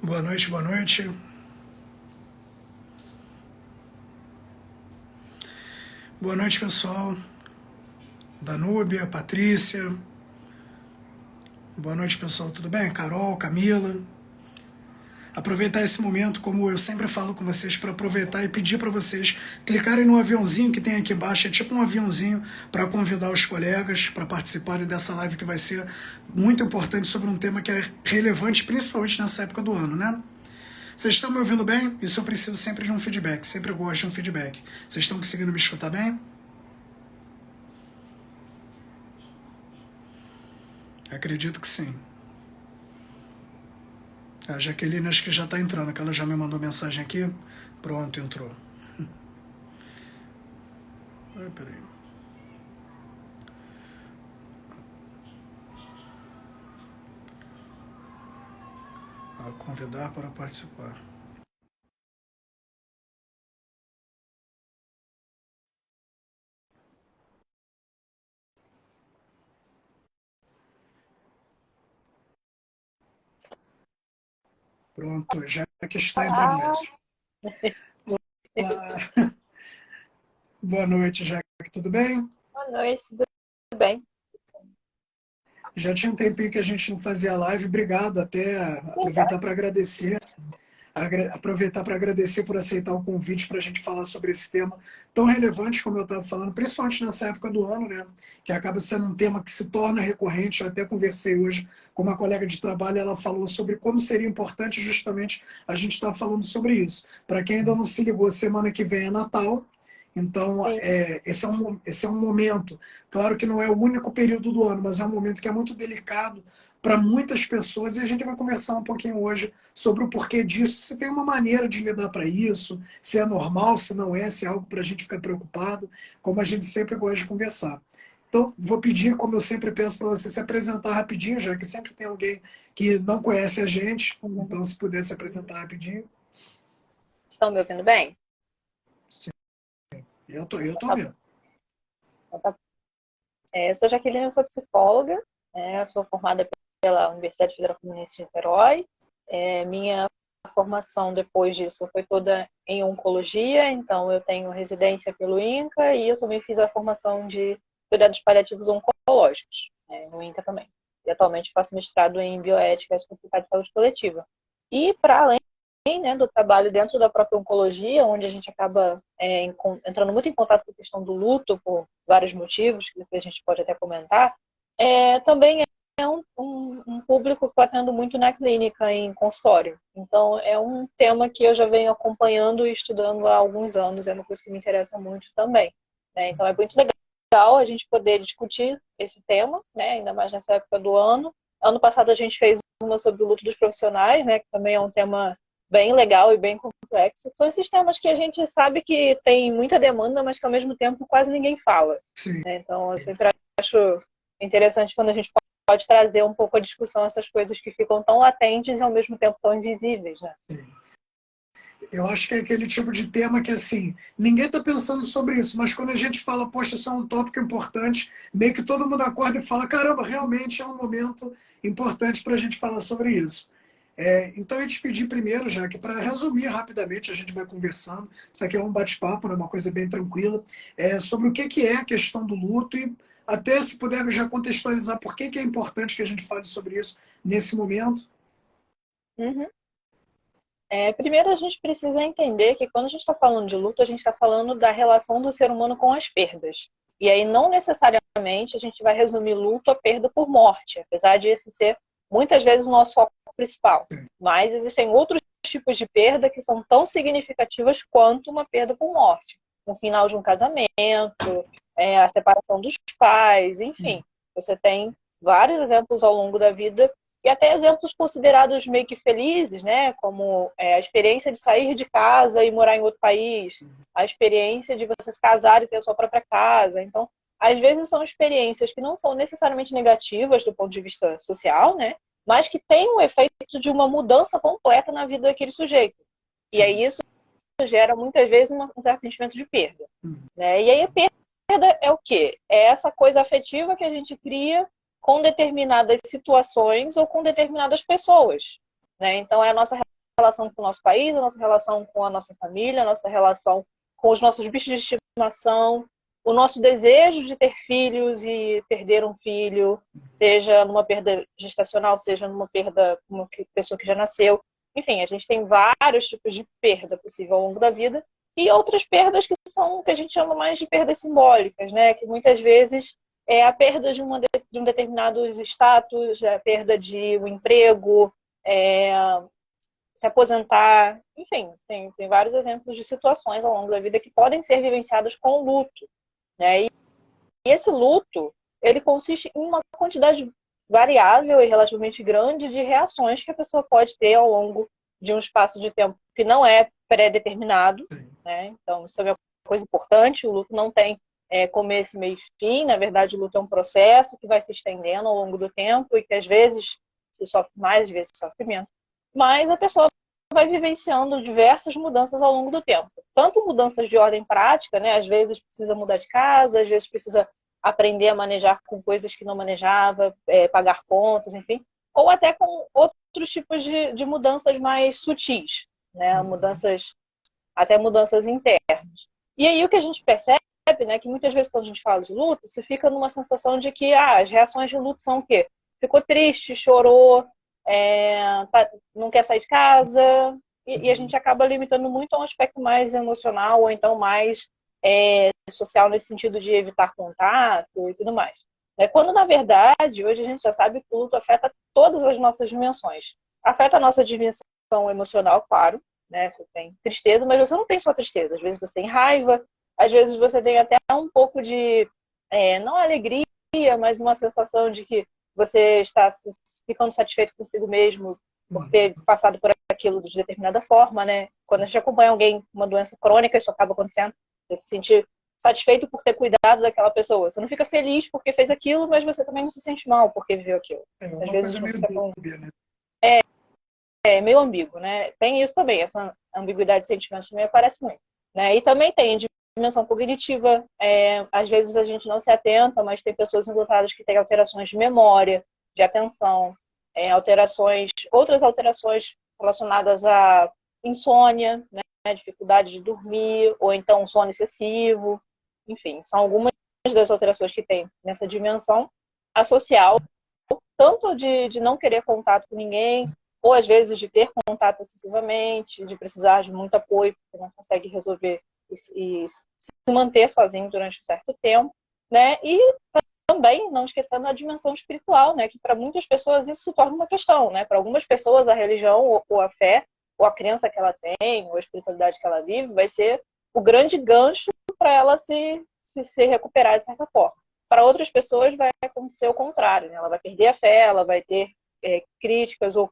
Boa noite, boa noite. Boa noite, pessoal. Danúbia, Patrícia. Boa noite, pessoal. Tudo bem? Carol, Camila. Aproveitar esse momento, como eu sempre falo com vocês, para aproveitar e pedir para vocês clicarem no aviãozinho que tem aqui embaixo. É tipo um aviãozinho para convidar os colegas para participarem dessa live que vai ser muito importante sobre um tema que é relevante, principalmente nessa época do ano, né? Vocês estão me ouvindo bem? Isso eu preciso sempre de um feedback. Sempre eu gosto de um feedback. Vocês estão conseguindo me escutar bem? Acredito que sim. A Jaqueline acho que já está entrando, que ela já me mandou mensagem aqui. Pronto, entrou. Ai, peraí. Convidar para participar. Pronto, já que está entrando Olá, mesmo. Olá, boa noite, Jaque, tudo bem? boa noite, tudo bem? Já tinha um tempinho que a gente não fazia live, obrigado, até aproveitar Verdade. para agradecer. Aproveitar para agradecer por aceitar o convite para a gente falar sobre esse tema tão relevante, como eu estava falando, principalmente nessa época do ano, né? Que acaba sendo um tema que se torna recorrente. Eu até conversei hoje com uma colega de trabalho, ela falou sobre como seria importante justamente a gente estar falando sobre isso. Para quem ainda não se ligou, semana que vem é Natal. Então, Sim, esse é um momento, claro que não é o único período do ano, mas é um momento que é muito delicado para muitas pessoas e a gente vai conversar um pouquinho hoje sobre o porquê disso, se tem uma maneira de lidar para isso, se é normal, se não é, se é algo para a gente ficar preocupado, como a gente sempre gosta de conversar. Então, vou pedir, como eu sempre peço, para você se apresentar rapidinho, já que sempre tem alguém que não conhece a gente. Então, se puder se apresentar rapidinho. estão me ouvindo bem? Sim, eu tô Tá, vendo. tá. Eu sou Jaqueline, eu sou psicóloga, eu sou formada pela Universidade Federal Fluminense de Niterói. Minha formação depois disso foi toda em oncologia, então eu tenho residência pelo INCA e eu também fiz a formação de cuidados paliativos oncológicos, no INCA também. E atualmente faço mestrado em bioética e de saúde coletiva. E para além, né, do trabalho dentro da própria oncologia, onde a gente acaba entrando muito em contato com a questão do luto por vários motivos, que depois a gente pode até comentar, também é um público que eu atendo muito na clínica, em consultório. Então, é um tema que eu já venho acompanhando e estudando há alguns anos, é uma coisa que me interessa muito também. Né? Então, é muito legal a gente poder discutir esse tema, né? Ainda mais nessa época do ano. Ano passado a gente fez uma sobre o luto dos profissionais, né? Que também é um tema bem legal e bem complexo. São esses temas que a gente sabe que tem muita demanda, mas que ao mesmo tempo quase ninguém fala. Sim. Né? Então, eu sempre acho interessante quando a gente pode trazer um pouco a discussão essas coisas que ficam tão latentes e ao mesmo tempo tão invisíveis, né? Eu acho que é aquele tipo de tema que, assim, ninguém está pensando sobre isso, mas quando a gente fala, poxa, isso é um tópico importante, meio que todo mundo acorda e fala, caramba, realmente é um momento importante para a gente falar sobre isso. Então, eu te pedi primeiro, já que para resumir rapidamente, a gente vai conversando, isso aqui é um bate-papo, né, uma coisa bem tranquila, sobre o que é a questão do luto e até se puder já contextualizar por que é importante que a gente fale sobre isso nesse momento. Uhum. Primeiro, a gente precisa entender que quando a gente está falando de luto, a gente está falando da relação do ser humano com as perdas. E aí, não necessariamente, a gente vai resumir luto a perda por morte, apesar de esse ser, muitas vezes, o nosso foco principal. Mas existem outros tipos de perda que são tão significativas quanto uma perda por morte. O final de um casamento, a separação dos pais, enfim. Você tem vários exemplos ao longo da vida e até exemplos considerados meio que felizes, né? Como a experiência de sair de casa e morar em outro país, a experiência de você se casar e ter a sua própria casa. Então, às vezes são experiências que não são necessariamente negativas do ponto de vista social, né? Mas que têm um efeito de uma mudança completa na vida daquele sujeito. E aí isso gera muitas vezes um certo sentimento de perda. Né? E aí a perda é o quê? É essa coisa afetiva que a gente cria com determinadas situações ou com determinadas pessoas. Né? Então, é a nossa relação com o nosso país, a nossa relação com a nossa família, a nossa relação com os nossos bichos de estimação, o nosso desejo de ter filhos e perder um filho, seja numa perda gestacional, seja numa perda com uma pessoa que já nasceu. Enfim, a gente tem vários tipos de perda possível ao longo da vida e outras perdas que são que a gente chama mais de perdas simbólicas, né? Que muitas vezes é a perda de um determinado status, a perda de um emprego, se aposentar, enfim, tem vários exemplos de situações ao longo da vida que podem ser vivenciadas com luto, né? E esse luto, ele consiste em uma quantidade variável e relativamente grande de reações que a pessoa pode ter ao longo de um espaço de tempo que não é pré-determinado, né? Então, isso é uma coisa importante, o luto não tem começo, meio e fim, na verdade o luto é um processo que vai se estendendo ao longo do tempo e que às vezes se sofre mais, às vezes sofre menos, mas a pessoa vai vivenciando diversas mudanças ao longo do tempo. Tanto mudanças de ordem prática, né? Às vezes precisa mudar de casa, às vezes precisa aprender a manejar com coisas que não manejava, pagar contas, enfim. Ou até com outros tipos de mudanças mais sutis, né? Até mudanças internas. E aí o que a gente percebe, né, que muitas vezes quando a gente fala de luto, você fica numa sensação de que as reações de luto são o quê? Ficou triste, chorou, não quer sair de casa, e a gente acaba limitando muito a um aspecto mais emocional ou então mais social nesse sentido de evitar contato e tudo mais. Quando, na verdade, hoje a gente já sabe que o luto afeta todas as nossas dimensões. Afeta a nossa dimensão emocional, claro, né? Você tem tristeza, mas você não tem só tristeza. Às vezes você tem raiva, às vezes você tem até um pouco de, não alegria, mas uma sensação de que você está ficando satisfeito consigo mesmo por ter passado por aquilo de determinada forma, né? Quando a gente acompanha alguém com uma doença crônica, isso acaba acontecendo. Você se sentir satisfeito por ter cuidado daquela pessoa. Você não fica feliz porque fez aquilo, mas você também não se sente mal porque viveu aquilo. Uma Às vezes coisa não meio fica dúbia, né? meio ambíguo, né? Tem isso também, essa ambiguidade de sentimentos também aparece muito, né? E também tem dimensão cognitiva, às vezes a gente não se atenta, mas tem pessoas enlutadas que têm alterações de memória, de atenção, outras alterações relacionadas à insônia, né? Dificuldade de dormir, ou então sono excessivo, enfim, são algumas das alterações que tem nessa dimensão social, tanto de não querer contato com ninguém, ou às vezes de ter contato excessivamente, de precisar de muito apoio, porque não consegue resolver e se manter sozinho durante um certo tempo, né? E também, não esquecendo a dimensão espiritual, né? Que para muitas pessoas isso se torna uma questão, né? Para algumas pessoas a religião ou a fé, ou a crença que ela tem, ou a espiritualidade que ela vive, vai ser o grande gancho para ela se recuperar de certa forma. Para outras pessoas vai acontecer o contrário, né? Ela vai perder a fé, ela vai ter críticas ou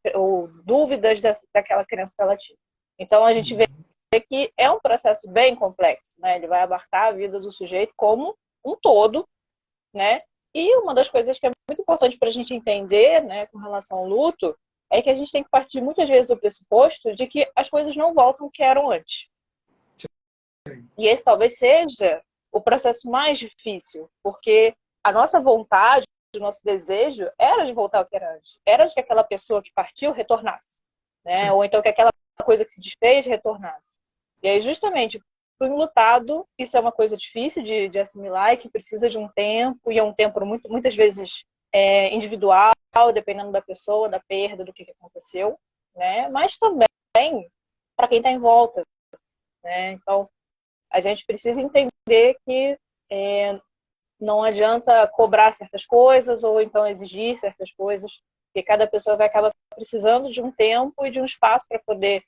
dúvidas daquela crença que ela tinha. Então a gente vê que é um processo bem complexo, né? Ele vai abarcar a vida do sujeito como um todo, né? E uma das coisas que é muito importante para a gente entender, né, com relação ao luto, é que a gente tem que partir muitas vezes do pressuposto de que as coisas não voltam ao que eram antes. E esse talvez seja o processo mais difícil, porque a nossa vontade, o nosso desejo era de voltar ao que era antes. Era de que aquela pessoa que partiu retornasse, né? Ou então que aquela coisa que se desfez retornasse. E aí, justamente, para o enlutado, isso é uma coisa difícil de assimilar e que precisa de um tempo, e é um tempo muitas vezes individual, dependendo da pessoa, da perda, do que aconteceu, né? Mas também para quem está em volta, né? Então, a gente precisa entender que não adianta cobrar certas coisas ou então exigir certas coisas, porque cada pessoa vai acabar precisando de um tempo e de um espaço para poder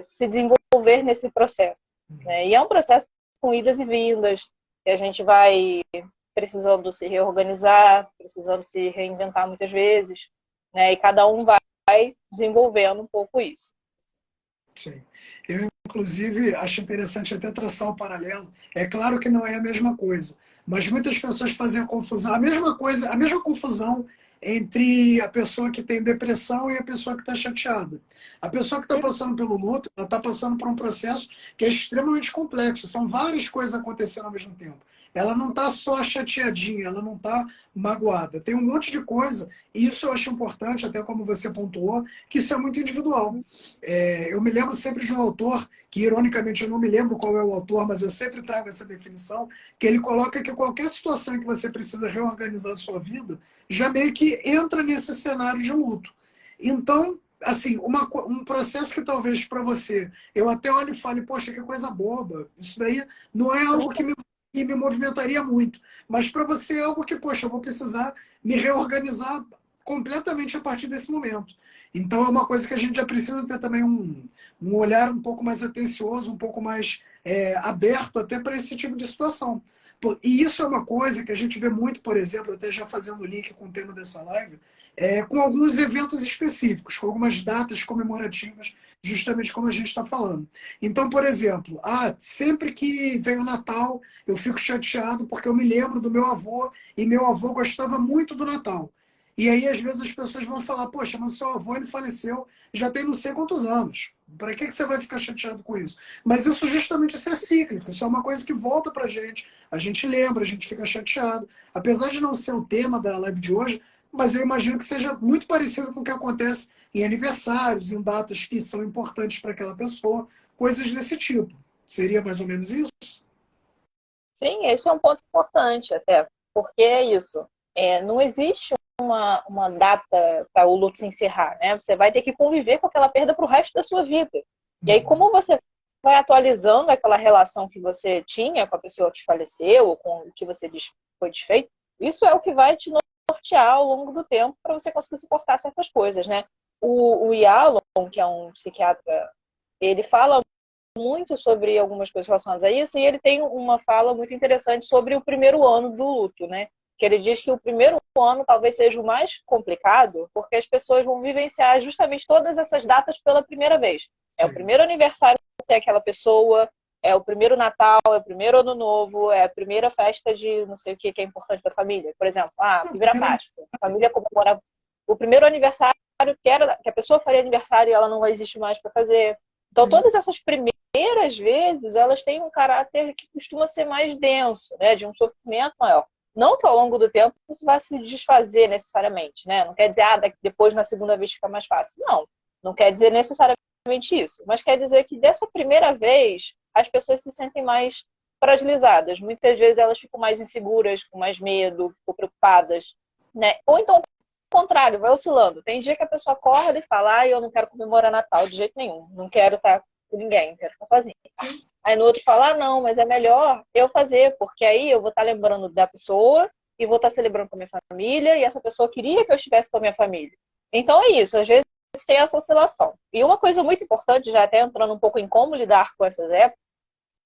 se desenvolver nesse processo, né? E é um processo com idas e vindas, que a gente vai precisando se reorganizar, precisando se reinventar muitas vezes, né? E cada um vai desenvolvendo um pouco isso. Sim. Eu, inclusive, acho interessante até traçar o paralelo. É claro que não é a mesma coisa, mas muitas pessoas fazem a confusão, a mesma coisa, a mesma confusão entre a pessoa que tem depressão e a pessoa que está chateada. A pessoa que está passando pelo luto, ela está passando por um processo que é extremamente complexo. São várias coisas acontecendo ao mesmo tempo. ela não está só chateadinha, ela não está magoada. Tem um monte de coisa, e isso eu acho importante, até como você pontuou, que isso é muito individual. Eu me lembro sempre de um autor, que ironicamente eu não me lembro qual é o autor, mas eu sempre trago essa definição, que ele coloca que qualquer situação em que você precisa reorganizar a sua vida, já meio que entra nesse cenário de luto. Então, assim, um processo que talvez para você, eu até olho e falo, poxa, que coisa boba, isso daí não é algo que me movimentaria muito, mas para você é algo que, poxa, eu vou precisar me reorganizar completamente a partir desse momento. Então é uma coisa que a gente já precisa ter também um olhar um pouco mais atencioso, um pouco mais aberto até para esse tipo de situação. E isso é uma coisa que a gente vê muito, por exemplo, até já fazendo link com o tema dessa live, com alguns eventos específicos, com algumas datas comemorativas, justamente como a gente está falando. Então, por exemplo, sempre que vem o Natal, eu fico chateado porque eu me lembro do meu avô, e meu avô gostava muito do Natal. E aí, às vezes, as pessoas vão falar, poxa, mas seu avô ele faleceu já tem não sei quantos anos. Para que você vai ficar chateado com isso? Mas isso justamente isso é cíclico, isso é uma coisa que volta para a gente lembra, a gente fica chateado. Apesar de não ser o tema da live de hoje, mas eu imagino que seja muito parecido com o que acontece em aniversários, em datas que são importantes para aquela pessoa, coisas desse tipo. Seria mais ou menos isso? Sim, esse é um ponto importante até, porque é isso. Não existe uma data para o luto se encerrar, né? Você vai ter que conviver com aquela perda para o resto da sua vida. E aí, como você vai atualizando aquela relação que você tinha com a pessoa que faleceu, ou com o que você foi desfeito, isso é o que vai te nortear ao longo do tempo para você conseguir suportar certas coisas, né? O Yalom, que é um psiquiatra, ele fala muito sobre algumas coisas relacionadas a isso, e ele tem uma fala muito interessante sobre o primeiro ano do luto, né? Que ele diz que o primeiro ano talvez seja o mais complicado, porque as pessoas vão vivenciar justamente todas essas datas pela primeira vez. É o primeiro aniversário de ser aquela pessoa, é o primeiro Natal, é o primeiro Ano Novo, é a primeira festa de não sei o que é importante da família. Por exemplo, vira Páscoa. A família comemora o primeiro aniversário que a pessoa faria aniversário e ela não existe mais para fazer. Então, todas essas primeiras vezes, elas têm um caráter que costuma ser mais denso, né? De um sofrimento maior. Não que ao longo do tempo isso vai se desfazer necessariamente, né? Não quer dizer, depois na segunda vez fica mais fácil. Não, não quer dizer necessariamente isso. Mas quer dizer que dessa primeira vez, as pessoas se sentem mais fragilizadas. Muitas vezes elas ficam mais inseguras, com mais medo, ficam preocupadas, né? Ou então, ao contrário, vai oscilando. Tem dia que a pessoa acorda e fala, eu não quero comemorar Natal de jeito nenhum. Não quero estar com ninguém, quero ficar sozinha. Aí no outro fala, não, mas é melhor eu fazer, porque aí eu vou estar lembrando da pessoa e vou estar celebrando com a minha família, e essa pessoa queria que eu estivesse com a minha família. Então é isso, às vezes tem essa oscilação. E uma coisa muito importante, já até entrando um pouco em como lidar com essas épocas,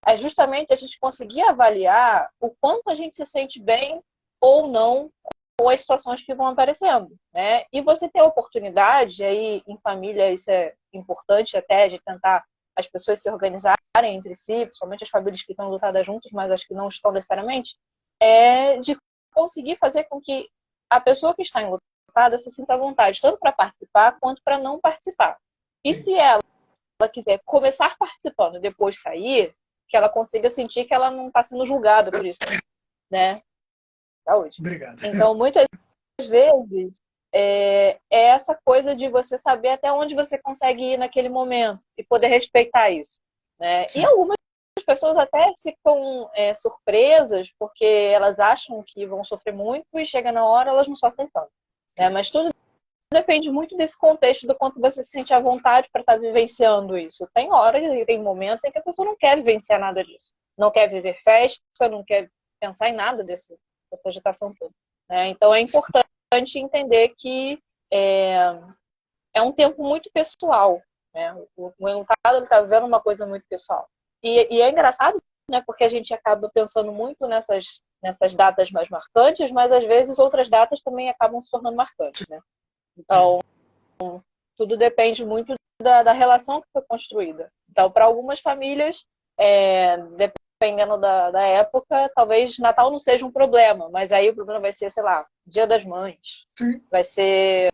é justamente a gente conseguir avaliar o quanto a gente se sente bem ou não com as situações que vão aparecendo, né? E você ter a oportunidade, aí em família isso é importante até, de tentar as pessoas se organizarem entre si, principalmente as famílias que estão lutadas juntas, mas as que não estão necessariamente, de conseguir fazer com que a pessoa que está enlutada se sinta à vontade, tanto para participar quanto para não participar. E se ela quiser começar participando e depois sair, que ela consiga sentir que ela não está sendo julgada por isso, né? Saúde. Obrigado. Então, muitas vezes, essa coisa de você saber até onde você consegue ir naquele momento e poder respeitar isso, né? E algumas pessoas até ficam surpresas porque elas acham que vão sofrer muito e chega na hora elas não sofrem tanto, né? Mas tudo depende muito desse contexto, do quanto você se sente à vontade para estar vivenciando isso. Tem horas e tem momentos em que a pessoa não quer vivenciar nada disso. Não quer viver festa, não quer pensar em nada dessa agitação toda, né? Então é importante entender que é um tempo muito pessoal, né? O enlutado está vivendo uma coisa muito pessoal. E é engraçado, né? Porque a gente acaba pensando muito nessas datas mais marcantes, mas às vezes outras datas também acabam se tornando marcantes, né? Então, tudo depende muito da relação que foi construída. Então, para algumas famílias, dependendo da época, talvez Natal não seja um problema, mas aí o problema vai ser, sei lá, Dia das Mães, vai ser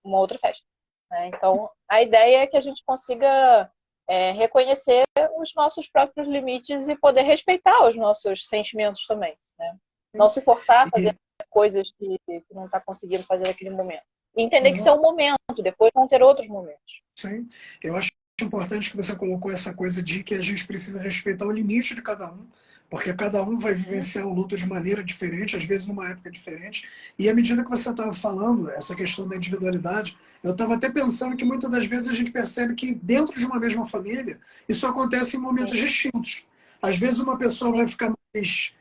uma outra festa, né? Então, a ideia é que a gente consiga reconhecer os nossos próprios limites e poder respeitar os nossos sentimentos também, né? Não se forçar a fazer coisas que não está conseguindo fazer naquele momento. E entender que isso é um momento, depois vão ter outros momentos. Sim, eu acho importante que você colocou essa coisa de que a gente precisa respeitar o limite de cada um, porque cada um vai vivenciar o luto de maneira diferente, às vezes numa época diferente. E à medida que você estava falando, essa questão da individualidade, eu estava até pensando que muitas das vezes a gente percebe que dentro de uma mesma família, isso acontece em momentos distintos. Às vezes uma pessoa vai ficar mais,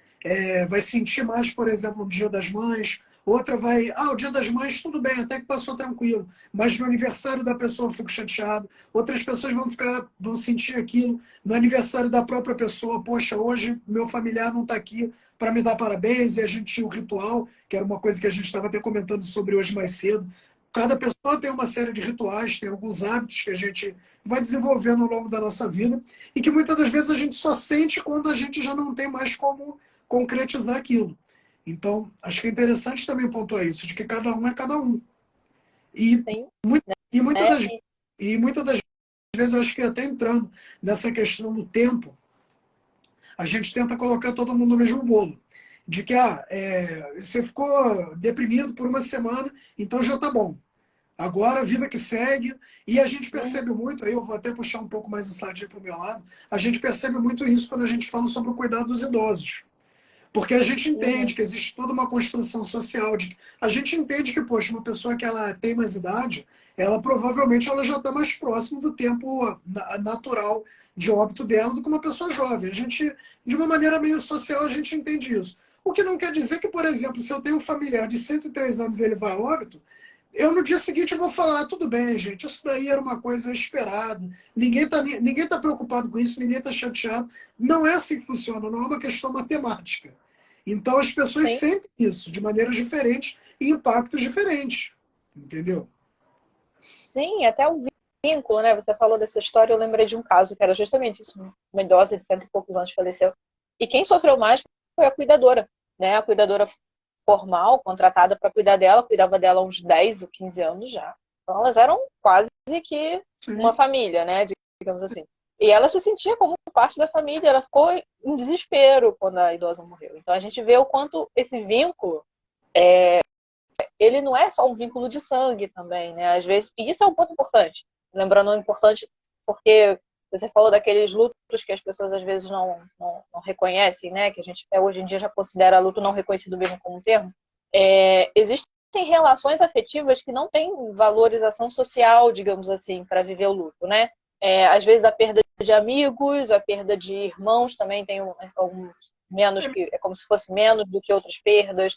vai sentir mais, por exemplo, no Dia das Mães, outra vai, o Dia das Mães tudo bem, até que passou tranquilo, mas no aniversário da pessoa eu fico chateado. Outras pessoas vão sentir aquilo no aniversário da própria pessoa. Poxa, hoje meu familiar não está aqui para me dar parabéns, e a gente tinha um ritual, que era uma coisa que a gente estava até comentando sobre hoje mais cedo. Cada pessoa tem uma série de rituais, tem alguns hábitos que a gente vai desenvolvendo ao longo da nossa vida e que muitas das vezes a gente só sente quando a gente já não tem mais como concretizar aquilo. Então, acho que é interessante também pontuar isso, de que cada um é cada um. E, Sim, e, muitas né? das, e muitas das vezes, eu acho que até entrando nessa questão do tempo, a gente tenta colocar todo mundo no mesmo bolo. De que, você ficou deprimido por uma semana, então já tá bom. Agora, a vida que segue, e a gente percebe muito, aí eu vou até puxar um pouco mais a sardinha para o meu lado, a gente percebe muito isso quando a gente fala sobre o cuidado dos idosos. Porque a gente entende que existe toda uma construção social. A gente entende que, poxa, uma pessoa que ela tem mais idade, ela provavelmente ela já está mais próximo do tempo natural de óbito dela do que uma pessoa jovem. A gente, de uma maneira meio social, a gente entende isso. O que não quer dizer que, por exemplo, se eu tenho um familiar de 103 anos e ele vai a óbito, eu no dia seguinte vou falar, tudo bem, gente, isso daí era uma coisa esperada, ninguém tá preocupado com isso, ninguém está chateado. Não é assim que funciona, não é uma questão matemática. Então as pessoas Sim, sentem isso de maneiras diferentes e impactos diferentes, entendeu? sim, até o vínculo, né? Você falou dessa história, eu lembrei de um caso que era justamente isso, uma idosa de cento e poucos anos faleceu. E quem sofreu mais foi a cuidadora, né? A cuidadora formal, contratada para cuidar dela, cuidava dela há uns 10 ou 15 anos já. Então elas eram quase que uma Sim, família, né? Digamos assim. E ela se sentia como parte da família, ela ficou em desespero quando a idosa morreu. Então a gente vê o quanto esse vínculo, ele não é só um vínculo de sangue também, né? Às vezes, e isso é um ponto importante. Lembrando, importante porque você falou daqueles lutos que as pessoas às vezes não reconhecem, né? Que a gente hoje em dia já considera luto não reconhecido mesmo como um termo. Existem relações afetivas que não têm valorização social, digamos assim, para viver o luto, né? Às vezes a perda de amigos, a perda de irmãos também tem alguns menos, que é como se fosse menos do que outras perdas.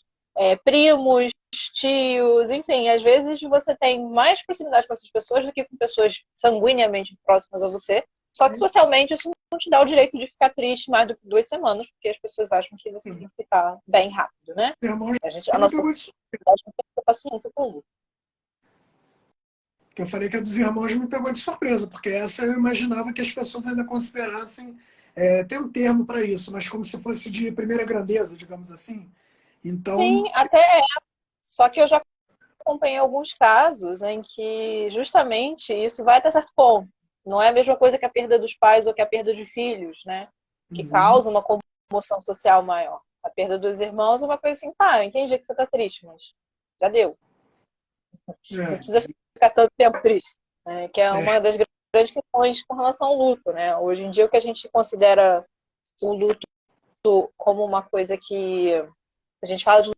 Primos, tios, enfim, às vezes você tem mais proximidade com essas pessoas do que com pessoas sanguineamente próximas a você, só que sim, socialmente isso não te dá o direito de ficar triste mais do que 2 semanas, porque as pessoas acham que você tem sim. que ficar bem rápido, né? Meu irmão A já me nossa pegou de surpresa. sociedade não tem muita paciência com isso. Que eu falei que a dos irmãos me pegou de surpresa, porque essa eu imaginava que as pessoas ainda considerassem, tem um termo para isso, mas como se fosse de primeira grandeza, digamos assim. Sim, Então, até só que eu já acompanhei alguns casos em que justamente isso vai até certo ponto. Não é a mesma coisa que a perda dos pais ou que a perda de filhos, né? Que uhum, causa uma comoção social maior. A perda dos irmãos é uma coisa assim, tá, eu entendi que você tá triste, mas já deu. Não é, precisa ficar tanto tempo triste, né? Que é é, uma das grandes questões com relação ao luto, né? Hoje em dia o que a gente considera o luto como uma coisa que a gente fala de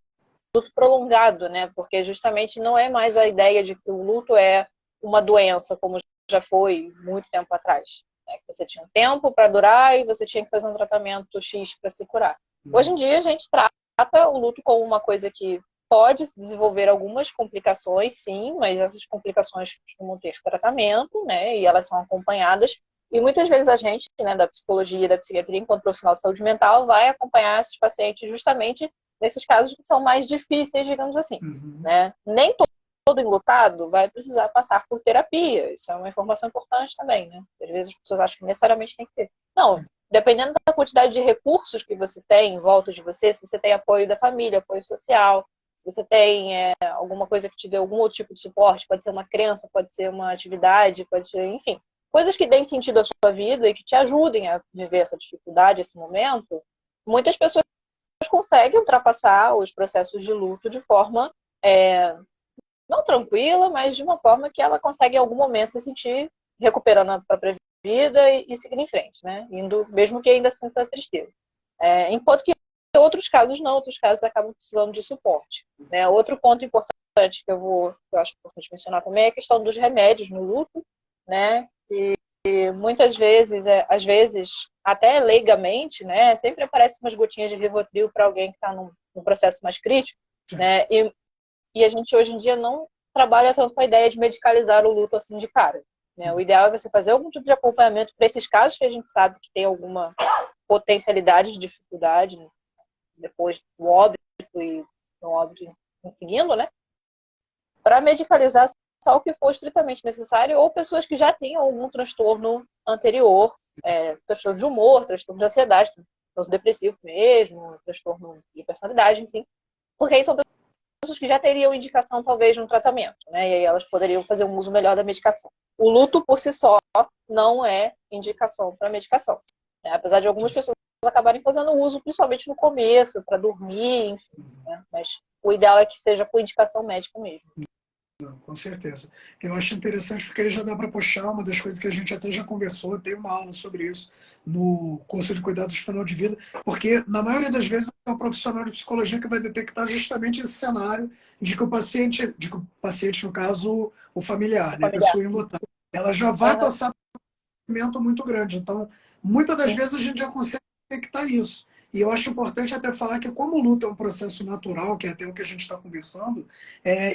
luto prolongado, né? Porque justamente não é mais a ideia de que o luto é uma doença, como já foi muito tempo atrás. Né? Que você tinha um tempo para durar e você tinha que fazer um tratamento X para se curar. Hoje em não, dia a gente trata o luto como uma coisa que pode desenvolver algumas complicações, sim, mas essas complicações costumam ter tratamento, né? E elas são acompanhadas. E muitas vezes a gente, né, da psicologia e da psiquiatria, enquanto profissional de saúde mental, vai acompanhar esses pacientes justamente nesses casos que são mais difíceis, digamos assim, uhum, né? Nem todo enlutado vai precisar passar por terapia. Isso é uma informação importante também, né? Às vezes as pessoas acham que necessariamente tem que ter. Não, dependendo da quantidade de recursos que você tem em volta de você, se você tem apoio da família, apoio social, se você tem alguma coisa que te dê algum outro tipo de suporte, pode ser uma crença, pode ser uma atividade, pode ser, enfim, coisas que deem sentido à sua vida e que te ajudem a viver essa dificuldade, esse momento, muitas pessoas conseguem ultrapassar os processos de luto de forma não tranquila, mas de uma forma que ela consegue em algum momento se sentir recuperando a própria vida e seguir em frente, né? Indo, mesmo que ainda sinta tristeza. Enquanto que outros casos não, outros casos acabam precisando de suporte. Né? Outro ponto importante que eu acho importante mencionar também é a questão dos remédios no luto, né? E muitas vezes, às vezes, até leigamente, né? Sempre aparecem umas gotinhas de Rivotril para alguém que está num processo mais crítico, né? E a gente hoje em dia não trabalha tanto com a ideia de medicalizar o luto assim de cara. Né? O ideal é você fazer algum tipo de acompanhamento para esses casos que a gente sabe que tem alguma potencialidade de dificuldade, né? Depois do óbito e no óbito em seguindo, né? Para medicalizar só o que for estritamente necessário, ou pessoas que já tenham algum transtorno anterior, transtorno de humor, transtorno de ansiedade, transtorno depressivo mesmo, transtorno de personalidade, enfim. Porque aí são pessoas que já teriam indicação, talvez, de um tratamento, né? E aí elas poderiam fazer um uso melhor da medicação. O luto, por si só, não é indicação para medicação. Né? Apesar de algumas pessoas acabarem fazendo uso, principalmente no começo, para dormir, enfim. Né? Mas o ideal é que seja por indicação médica mesmo. Não, com certeza. Eu acho interessante porque aí já dá para puxar uma das coisas que a gente até já conversou, tem uma aula sobre isso no curso de cuidados de final de vida, porque na maioria das vezes é um profissional de psicologia que vai detectar justamente esse cenário de que o paciente, no caso, o familiar, né, a Familiar. pessoa enlutada, ela já vai Uhum. passar por um sofrimento muito grande. Então, muitas das Sim. vezes a gente já consegue detectar isso. E eu acho importante até falar que como o luto é um processo natural, que é até o que a gente está conversando,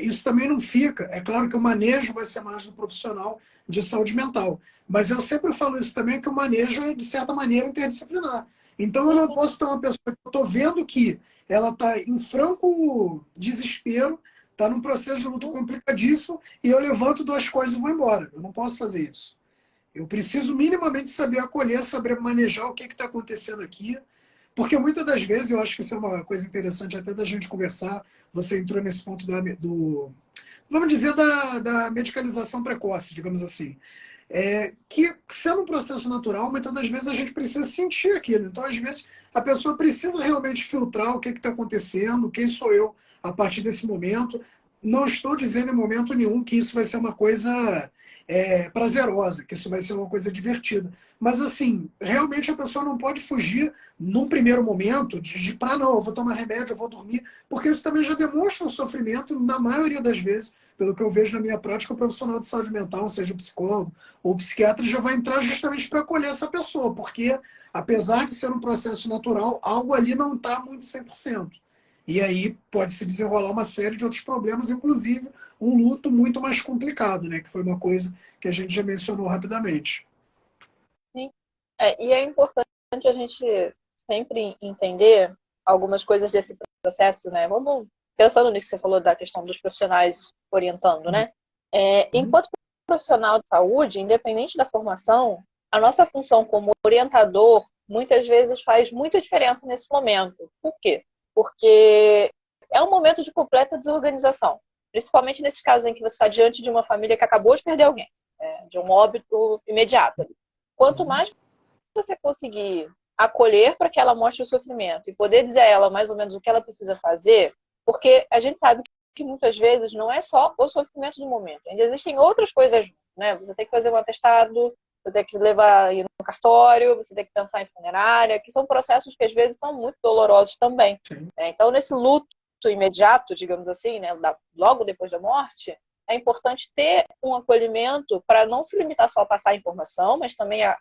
isso também não fica. É claro que o manejo vai ser mais do profissional de saúde mental. Mas eu sempre falo isso também, que o manejo é, de certa maneira, interdisciplinar. Então eu não posso ter uma pessoa que eu estou vendo que ela está em franco desespero, está num processo de luto complicadíssimo, e eu levanto duas coisas e vou embora. Eu não posso fazer isso. Eu preciso minimamente saber acolher, saber manejar o que está acontecendo aqui, porque muitas das vezes, eu acho que isso é uma coisa interessante até da gente conversar, você entrou nesse ponto vamos dizer, da medicalização precoce, digamos assim. Que sendo um processo natural, muitas das vezes a gente precisa sentir aquilo. Então, às vezes, a pessoa precisa realmente filtrar o que está acontecendo, quem sou eu a partir desse momento. Não estou dizendo em momento nenhum que isso vai ser uma coisa prazerosa, que isso vai ser uma coisa divertida. Mas, assim, realmente a pessoa não pode fugir, num primeiro momento, para não, eu vou tomar remédio, eu vou dormir, porque isso também já demonstra um sofrimento, na maioria das vezes, pelo que eu vejo na minha prática, o profissional de saúde mental, seja o psicólogo ou o psiquiatra, já vai entrar justamente para acolher essa pessoa, porque, apesar de ser um processo natural, algo ali não está muito 100%. E aí pode se desenrolar uma série de outros problemas, inclusive um luto muito mais complicado, né? Que foi uma coisa que a gente já mencionou rapidamente. Sim. E é importante a gente sempre entender algumas coisas desse processo, né? Vamos pensando nisso que você falou da questão dos profissionais orientando, né? Uhum. Enquanto profissional de saúde, independente da formação, a nossa função como orientador muitas vezes faz muita diferença nesse momento. Por quê? Porque é um momento de completa desorganização, principalmente nesses casos em que você está diante de uma família que acabou de perder alguém, de um óbito imediato. Quanto Uhum. mais você conseguir acolher para que ela mostre o sofrimento e poder dizer a ela mais ou menos o que ela precisa fazer, porque a gente sabe que muitas vezes não é só o sofrimento do momento, ainda existem outras coisas, né? Você tem que fazer um atestado, você tem que levar ir no cartório, você tem que pensar em funerária, que são processos que às vezes são muito dolorosos também. Sim. Então, nesse luto imediato, digamos assim, né, logo depois da morte, é importante ter um acolhimento para não se limitar só a passar a informação, mas também a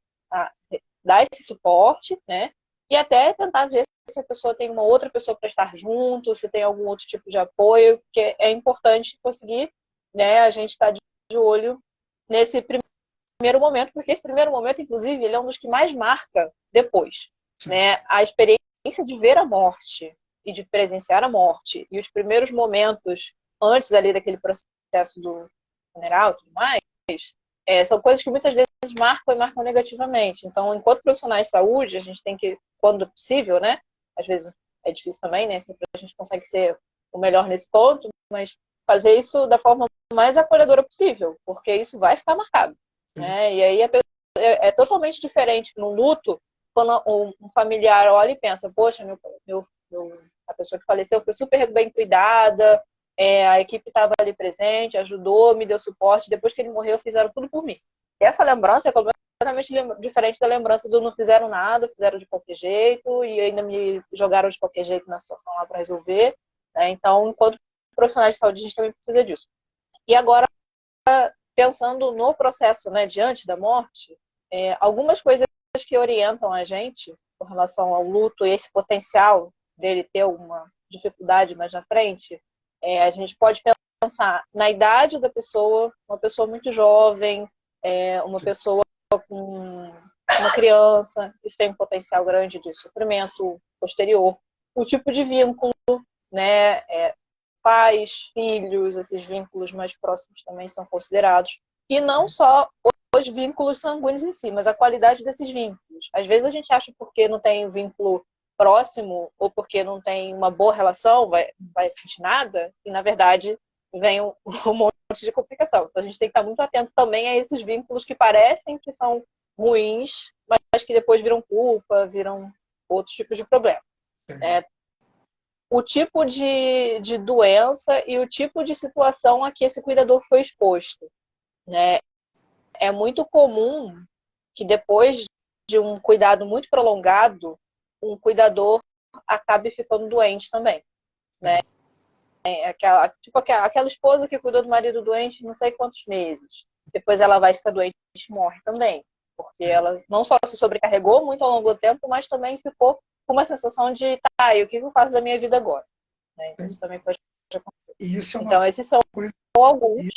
dar esse suporte, né? E até tentar ver se a pessoa tem uma outra pessoa para estar junto, se tem algum outro tipo de apoio, porque é importante conseguir, né? A gente está de olho nesse primeiro momento, porque esse primeiro momento, inclusive, ele é um dos que mais marca depois, Sim. né? A experiência de ver a morte e de presenciar a morte e os primeiros momentos antes ali daquele processo do funeral e tudo mais, são coisas que muitas vezes marcam e marcam negativamente. Então, enquanto profissionais de saúde, a gente tem que, quando possível, né? Às vezes é difícil também, né? Sempre a gente consegue ser o melhor nesse ponto, mas fazer isso da forma mais acolhedora possível, porque isso vai ficar marcado, Sim. né? E aí a é totalmente diferente no luto, quando um familiar olha e pensa, poxa, a pessoa que faleceu foi super bem cuidada, a equipe estava ali presente, ajudou, me deu suporte, depois que ele morreu, fizeram tudo por mim. Essa lembrança é completamente diferente da lembrança do não fizeram nada, fizeram de qualquer jeito e ainda me jogaram de qualquer jeito na situação lá para resolver. Né? Então, enquanto profissionais de saúde, a gente também precisa disso. E agora, pensando no processo, né, diante da morte, algumas coisas que orientam a gente com relação ao luto e esse potencial dele ter uma dificuldade mais na frente, a gente pode pensar na idade da pessoa, uma pessoa muito jovem, uma pessoa com uma criança, isso tem um potencial grande de sofrimento posterior, o tipo de vínculo, né, pais, filhos, esses vínculos mais próximos também são considerados. E não só os vínculos sanguíneos em si, mas a qualidade desses vínculos. Às vezes a gente acha que porque não tem vínculo próximo ou porque não tem uma boa relação, vai sentir nada, e na verdade vem um monte de complicação. Então a gente tem que estar muito atento também a esses vínculos que parecem que são ruins, mas que depois viram culpa, viram outros tipos de problema. O tipo de doença e o tipo de situação a que esse cuidador foi exposto. Né? É muito comum que depois de um cuidado muito prolongado, um cuidador acabe ficando doente também. Né? Aquela esposa que cuidou do marido doente não sei quantos meses. Depois ela vai ficar doente e morre também. Porque ela não só se sobrecarregou muito ao longo do tempo, mas também ficou com uma sensação de, tá, e o que eu faço da minha vida agora? Né? Então, isso também pode acontecer. Então, esses são alguns.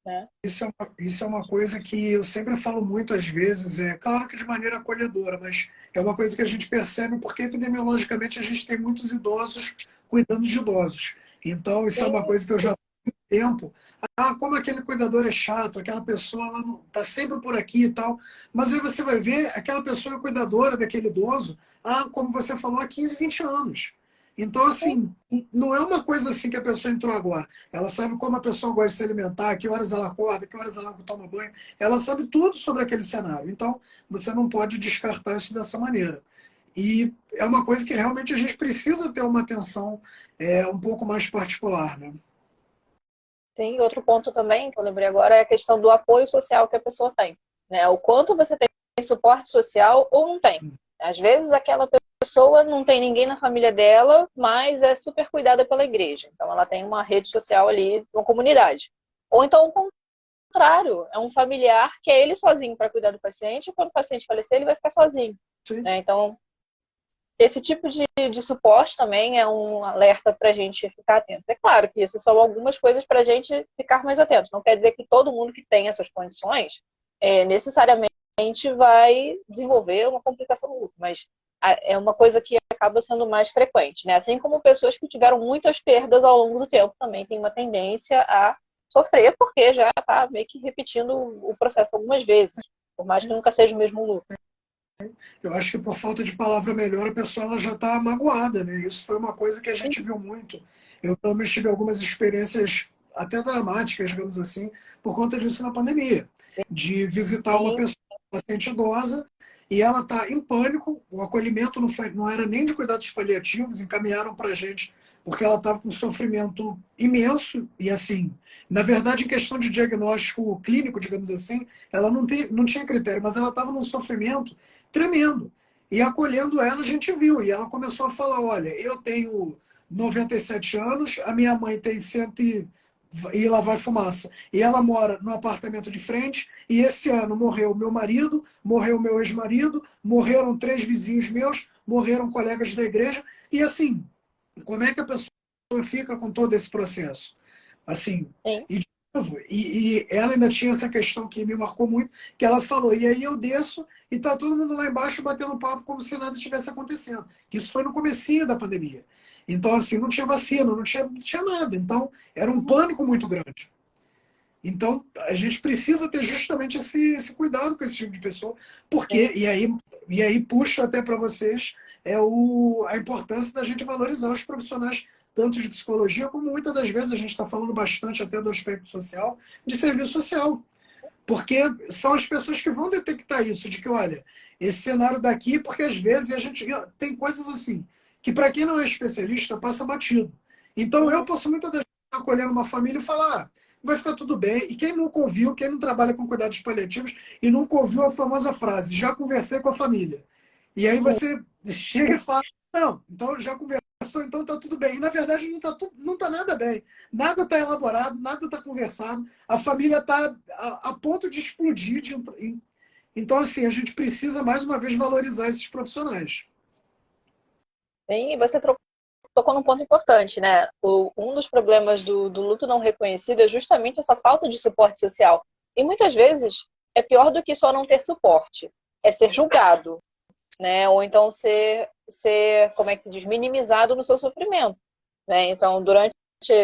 Né? Isso é uma coisa que eu sempre falo muito às vezes, claro que de maneira acolhedora, mas é uma coisa que a gente percebe porque epidemiologicamente a gente tem muitos idosos cuidando de idosos. Então, isso é uma coisa que eu já tenho tempo. Como aquele cuidador é chato, aquela pessoa ela não, tá sempre por aqui e tal. Mas aí você vai ver, aquela pessoa é cuidadora daquele idoso, como você falou, há 15, 20 anos. Então, assim, não é uma coisa assim que a pessoa entrou agora. Ela sabe como a pessoa gosta de se alimentar, que horas ela acorda, que horas ela toma banho. Ela sabe tudo sobre aquele cenário. Então, você não pode descartar isso dessa maneira. E é uma coisa que realmente a gente precisa ter uma atenção um pouco mais particular, né? Tem outro ponto também, que eu lembrei agora, é a questão do apoio social que a pessoa tem. Né? O quanto você tem suporte social ou não tem. Às vezes aquela pessoa não tem ninguém na família dela, mas é super cuidada pela igreja. Então ela tem uma rede social ali, uma comunidade. Ou então o contrário, é um familiar que é ele sozinho para cuidar do paciente, e quando o paciente falecer, ele vai ficar sozinho. Né? Então, esse tipo de suporte também é um alerta para a gente ficar atento. É claro que isso são algumas coisas para a gente ficar mais atento. Não quer dizer que todo mundo que tem essas condições necessariamente vai desenvolver uma complicação no luto, mas é uma coisa que acaba sendo mais frequente. Né? Assim como pessoas que tiveram muitas perdas ao longo do tempo também têm uma tendência a sofrer, porque já está meio que repetindo o processo algumas vezes, por mais que nunca seja o mesmo luto. Eu acho que por falta de palavra melhor, a pessoa ela já está magoada, né? Isso foi uma coisa que a gente viu muito. Eu, pelo menos, tive algumas experiências até dramáticas, digamos assim, por conta disso na pandemia. De visitar uma pessoa, uma paciente idosa, e ela está em pânico, o acolhimento não era nem de cuidados paliativos, encaminharam para a gente, porque ela estava com um sofrimento imenso, e assim, na verdade, em questão de diagnóstico clínico, digamos assim, ela não tinha critério, mas ela estava num sofrimento tremendo. E acolhendo ela, a gente viu. E ela começou a falar, olha, eu tenho 97 anos, a minha mãe tem 100 e lá vai fumaça. E ela mora no apartamento de frente, e esse ano morreu meu marido, morreu meu ex-marido, morreram 3 vizinhos meus, morreram colegas da igreja. E assim, como é que a pessoa fica com todo esse processo? Assim, e de novo, e ela ainda tinha essa questão que me marcou muito, que ela falou, e aí eu desço e tá todo mundo lá embaixo batendo papo como se nada tivesse acontecendo. Isso foi no comecinho da pandemia. Então, assim, não tinha vacina, não tinha nada. Então, era um pânico muito grande. Então, a gente precisa ter justamente esse cuidado com esse tipo de pessoa, porque, e aí puxa até para vocês, a importância da gente valorizar os profissionais, tanto de psicologia, como muitas das vezes a gente está falando bastante até do aspecto social, de serviço social. Porque são as pessoas que vão detectar isso, de que, olha, esse cenário daqui, porque às vezes a gente tem coisas assim, que para quem não é especialista, passa batido. Então eu Uhum. posso muitas vezes estar acolhendo uma família e falar, ah, vai ficar tudo bem. E quem nunca ouviu, quem não trabalha com cuidados paliativos e nunca ouviu a famosa frase, já conversei com a família. E aí Sim. você chega e fala, não, então já conversou, então tá tudo bem. E na verdade não tá nada bem. Nada está elaborado, nada está conversado. A família está a ponto de explodir. Então, assim, a gente precisa, mais uma vez, valorizar esses profissionais. E você tocou num ponto importante, né? Um dos problemas do luto não reconhecido é justamente essa falta de suporte social. E muitas vezes é pior do que só não ter suporte, é ser julgado, né? Ou então ser, como é que se diz, minimizado no seu sofrimento, né? Então, durante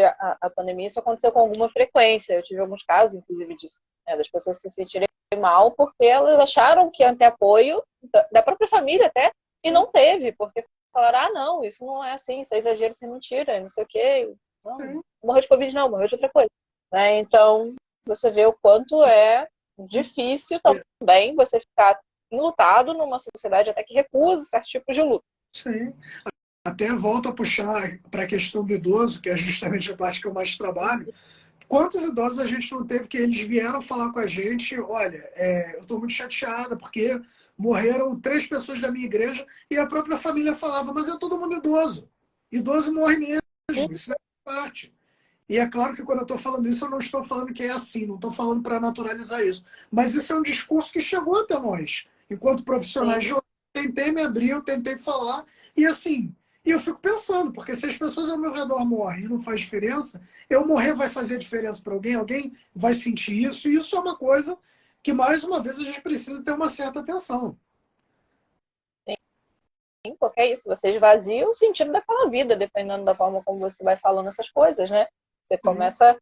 a pandemia, isso aconteceu com alguma frequência. Eu tive alguns casos, inclusive, disso, né? Das pessoas se sentirem mal porque elas acharam que ia ter apoio da própria família até, e não teve, porque falaram, ah, não, isso não é assim, isso é exagero, isso é mentira, não sei o quê. Não, Sim. morreu de Covid não, morreu de outra coisa, né? Então, você vê o quanto é difícil também você ficar enlutado numa sociedade até que recusa certos tipos de luta. Sim. Até volto a puxar para a questão do idoso, que é justamente a parte que eu mais trabalho. Quantos idosos a gente não teve que eles vieram falar com a gente, olha, eu estou muito chateada porque morreram 3 pessoas da minha igreja e a própria família falava, mas é todo mundo idoso. Idoso morre mesmo, isso é parte. E é claro que quando eu estou falando isso, eu não estou falando que é assim, não estou falando para naturalizar isso. Mas isso é um discurso que chegou até nós. Enquanto profissionais Sim, de hoje, eu tentei me abrir, eu tentei falar, e assim, e eu fico pensando, porque se as pessoas ao meu redor morrem e não faz diferença, eu morrer vai fazer diferença para alguém, alguém vai sentir isso, e isso é uma coisa que, mais uma vez, a gente precisa ter uma certa atenção. sim, porque é isso, você esvazia o sentido daquela vida, dependendo da forma como você vai falando essas coisas, né? Você Sim, começa.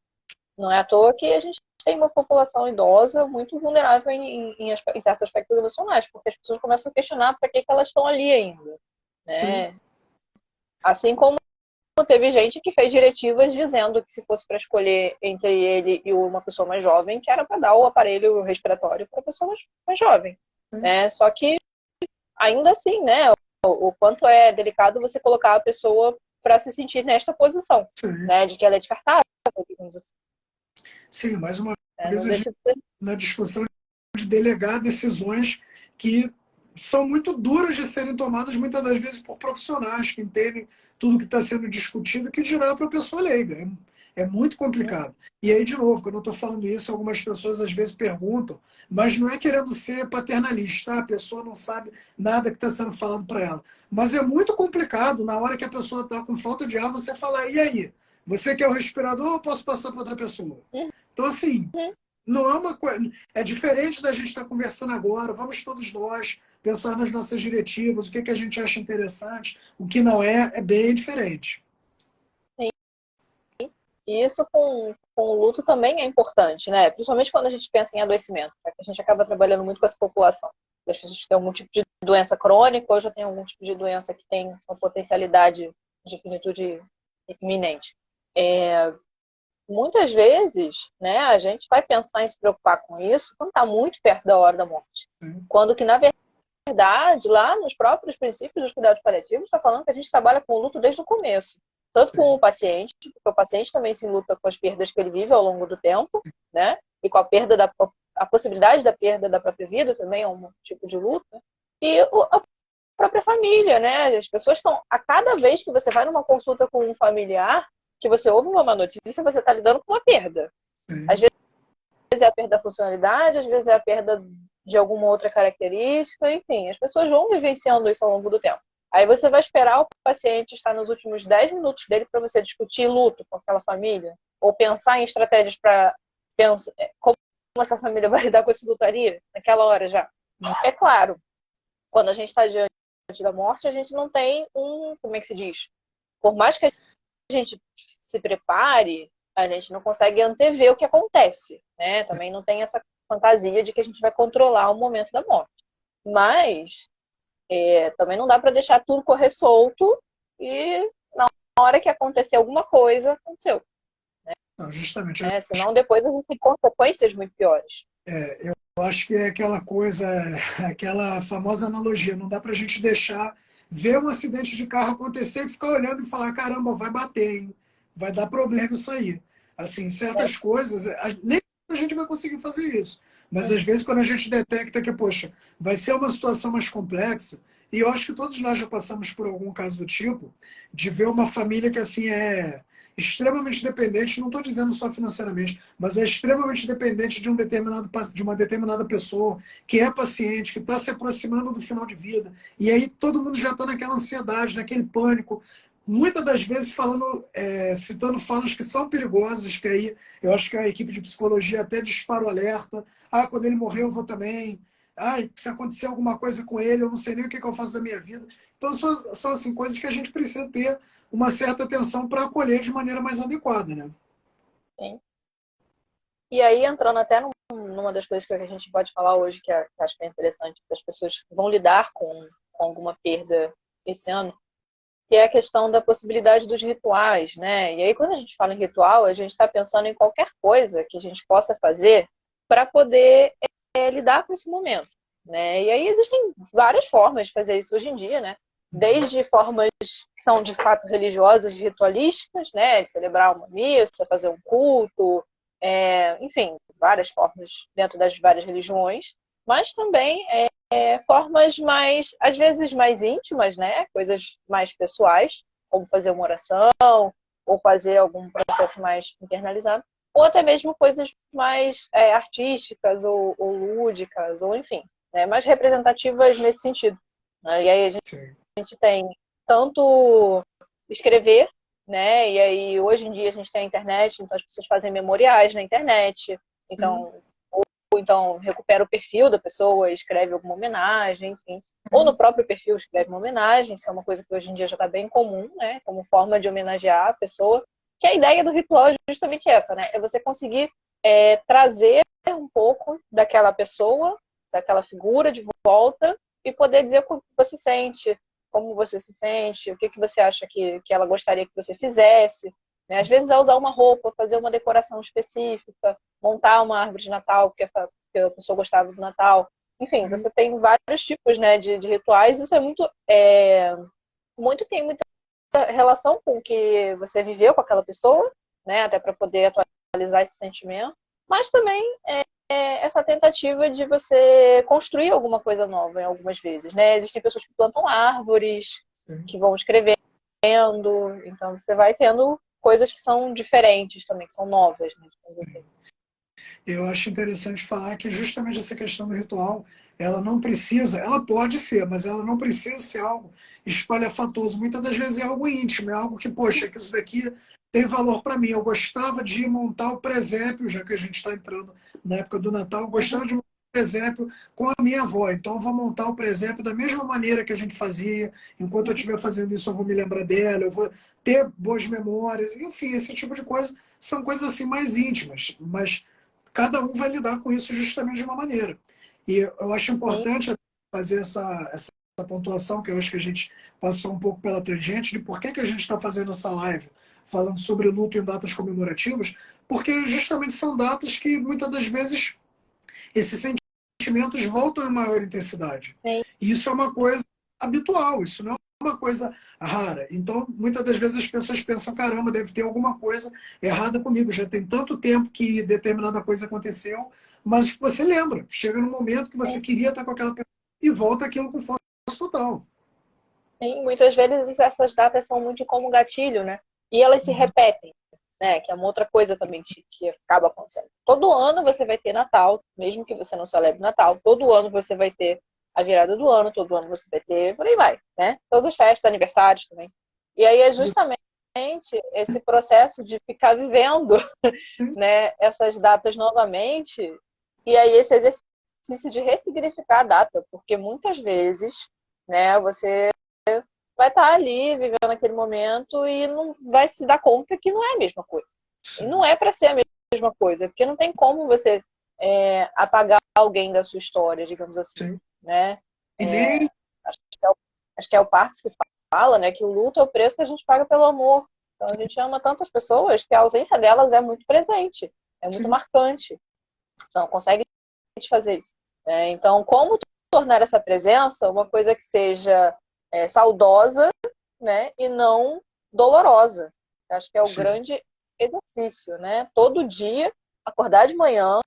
Não é à toa que a gente tem uma população idosa muito vulnerável em certos aspectos emocionais, porque as pessoas começam a questionar para que elas estão ali ainda, sim, né? Assim como teve gente que fez diretivas dizendo que se fosse para escolher entre ele e uma pessoa mais jovem, que era para dar o aparelho respiratório para a pessoa mais jovem, sim, né? Só que ainda assim, né? O quanto é delicado você colocar a pessoa para se sentir nesta posição, sim. né? De que ela é descartável, digamos assim, Sim, mais uma né? vez Não a gente deixa de ser. na discussão de delegar decisões que são muito duras de serem tomadas muitas das vezes por profissionais que entendem tudo que está sendo discutido, que dirá para a pessoa leiga. É muito complicado. E aí, de novo, quando eu estou falando isso, algumas pessoas às vezes perguntam, mas não é querendo ser paternalista, a pessoa não sabe nada que está sendo falado para ela. Mas é muito complicado na hora que a pessoa está com falta de ar, você falar, e aí? Você quer o respirador ou posso passar para outra pessoa? Então, assim, não é uma coisa. É diferente da gente estar conversando agora. Vamos todos nós pensar nas nossas diretivas, o que, que a gente acha interessante, o que não é, é bem diferente. E isso com o luto também é importante, né? Principalmente quando a gente pensa em adoecimento, né? Que a gente acaba trabalhando muito com essa população. As pessoas têm algum tipo de doença crônica ou já tem algum tipo de doença que tem uma potencialidade de finitude iminente. É, muitas vezes, né, a gente vai pensar em se preocupar com isso quando está muito perto da hora da morte. Sim, Quando que, na verdade, lá nos próprios princípios dos cuidados paliativos, está falando que a gente trabalha com o luto desde o começo. Tanto com sim, o paciente, porque o paciente também se luta com as perdas que ele vive ao longo do tempo, né? E com a perda a possibilidade da perda da própria vida também é um tipo de luto. E a própria família, né? As pessoas estão, a cada vez que você vai numa consulta com um familiar, que você ouve uma má notícia, você está lidando com uma perda. Às sim. vezes é a perda da funcionalidade, às vezes é a perda de alguma outra característica, enfim, as pessoas vão vivenciando isso ao longo do tempo. Aí você vai esperar o paciente estar nos últimos 10 minutos dele para você discutir luto com aquela família, ou pensar em estratégias para como essa família vai lidar com esse lutaria naquela hora já. É claro, quando a gente está diante da morte, a gente não tem como é que se diz? Por mais que a gente se prepare, a gente não consegue antever o que acontece, né? Também não tem essa fantasia de que a gente vai controlar o momento da morte. Mas também não dá para deixar tudo correr solto e na hora que acontecer alguma coisa, aconteceu. Não, justamente. Né? Senão depois a gente tem consequências muito piores. Eu acho que é aquela coisa, aquela famosa analogia. Não dá para a gente deixar ver um acidente de carro acontecer e ficar olhando e falar, caramba, vai bater, hein? Vai dar problema isso aí. Assim, É, certas coisas, nem a gente vai conseguir fazer isso. Mas às uhum, vezes quando a gente detecta que, poxa, vai ser uma situação mais complexa, e eu acho que todos nós já passamos por algum caso do tipo, de ver uma família que assim é extremamente dependente, não estou dizendo só financeiramente, mas é extremamente dependente de de uma determinada pessoa que é paciente, que está se aproximando do final de vida, e aí todo mundo já está naquela ansiedade, naquele pânico, muitas das vezes falando, citando falas que são perigosas, que aí eu acho que a equipe de psicologia até dispara o alerta, quando ele morrer eu vou também, se acontecer alguma coisa com ele, eu não sei nem o que eu faço da minha vida. Então são assim, coisas que a gente precisa ter uma certa atenção para acolher de maneira mais adequada, né? sim. E aí, entrando até numa das coisas que a gente pode falar hoje, que acho que é interessante, que as pessoas vão lidar com alguma perda esse ano, que é a questão da possibilidade dos rituais, né? E aí, quando a gente fala em ritual, a gente está pensando em qualquer coisa que a gente possa fazer para poder lidar com esse momento, né? E aí existem várias formas de fazer isso hoje em dia, né? Desde formas que são de fato religiosas, ritualísticas, né? De celebrar uma missa, fazer um culto, enfim, várias formas dentro das várias religiões, mas também formas mais, às vezes mais íntimas, né? Coisas mais pessoais, como fazer uma oração ou fazer algum processo mais internalizado, ou até mesmo coisas mais artísticas ou lúdicas, ou enfim, né? Mais representativas nesse sentido. E aí a Sim. gente tem tanto escrever, né? E aí hoje em dia a gente tem a internet, então as pessoas fazem memoriais na internet, Sim. então ou então recupera o perfil da pessoa, escreve alguma homenagem, enfim. Ou no Sim. próprio perfil escreve uma homenagem, isso é uma coisa que hoje em dia já está bem comum, né? Como forma de homenagear a pessoa. Que a ideia do ritual é justamente essa, né? É você conseguir trazer um pouco daquela pessoa, daquela figura de volta e poder dizer o que você sente, como você se sente, o que, que você acha que ela gostaria que você fizesse. Né? Às vezes é usar uma roupa, fazer uma decoração específica, montar uma árvore de Natal, porque a pessoa gostava do Natal. Enfim, Sim. você tem vários tipos, né, de rituais. Isso é tem muita relação com o que você viveu com aquela pessoa, né, até para poder atualizar esse sentimento. Mas também essa tentativa de você construir alguma coisa nova, em algumas vezes, né? Existem pessoas que plantam árvores, Sim. que vão escrevendo, então você vai tendo coisas que são diferentes também, que são novas, né? Digamos assim. Eu acho interessante falar que justamente essa questão do ritual, ela não precisa, ela pode ser, mas ela não precisa ser algo espalhafatoso. Muitas das vezes é algo íntimo, é algo que, poxa, que isso daqui tem valor para mim. Eu gostava de montar o presépio, já que a gente está entrando na época do Natal, eu Uhum. gostava de montar o presépio com a minha avó. Então, eu vou montar o presépio da mesma maneira que a gente fazia. Enquanto eu Uhum. estiver fazendo isso, eu vou me lembrar dela, eu vou ter boas memórias. Enfim, esse tipo de coisa são coisas assim mais íntimas, mas cada um vai lidar com isso justamente de uma maneira. E eu acho Sim, importante fazer essa pontuação, que eu acho que a gente passou um pouco pela tangente, de por que a gente está fazendo essa live falando sobre luto em datas comemorativas, porque justamente são datas que muitas das vezes esses sentimentos voltam em maior intensidade. sim, E isso é uma coisa habitual, isso não é uma coisa rara. Então, muitas das vezes as pessoas pensam, caramba, deve ter alguma coisa errada comigo. Já tem tanto tempo que determinada coisa aconteceu, mas você lembra, chega num momento que você sim, queria estar com aquela pessoa e volta aquilo com força total. sim. Muitas vezes essas datas são muito como gatilho, né? E elas se Uhum. repetem, né? Que é uma outra coisa também que acaba acontecendo. Todo ano você vai ter Natal, mesmo que você não celebre Natal, todo ano você vai ter a virada do ano, todo ano você vai ter, por aí vai, né? Todas as festas, aniversários também. E aí é justamente esse processo de ficar vivendo, Sim, né, essas datas novamente, e aí esse exercício de ressignificar a data, porque muitas vezes, né, você vai estar ali vivendo aquele momento e não vai se dar conta que não é a mesma coisa. E não sim, é para ser a mesma coisa, porque não tem como você apagar alguém da sua história, digamos assim, sim. né? E nem, Acho que é o Parks que fala, né, que o luto é o preço que a gente paga pelo amor. Então a gente ama tantas pessoas que a ausência delas é muito presente, é muito sim, marcante. Você não consegue fazer isso. Então, como tornar essa presença uma coisa que seja saudosa, né, e não dolorosa? Acho que é o Sim. grande exercício, né? Todo dia, acordar de manhã,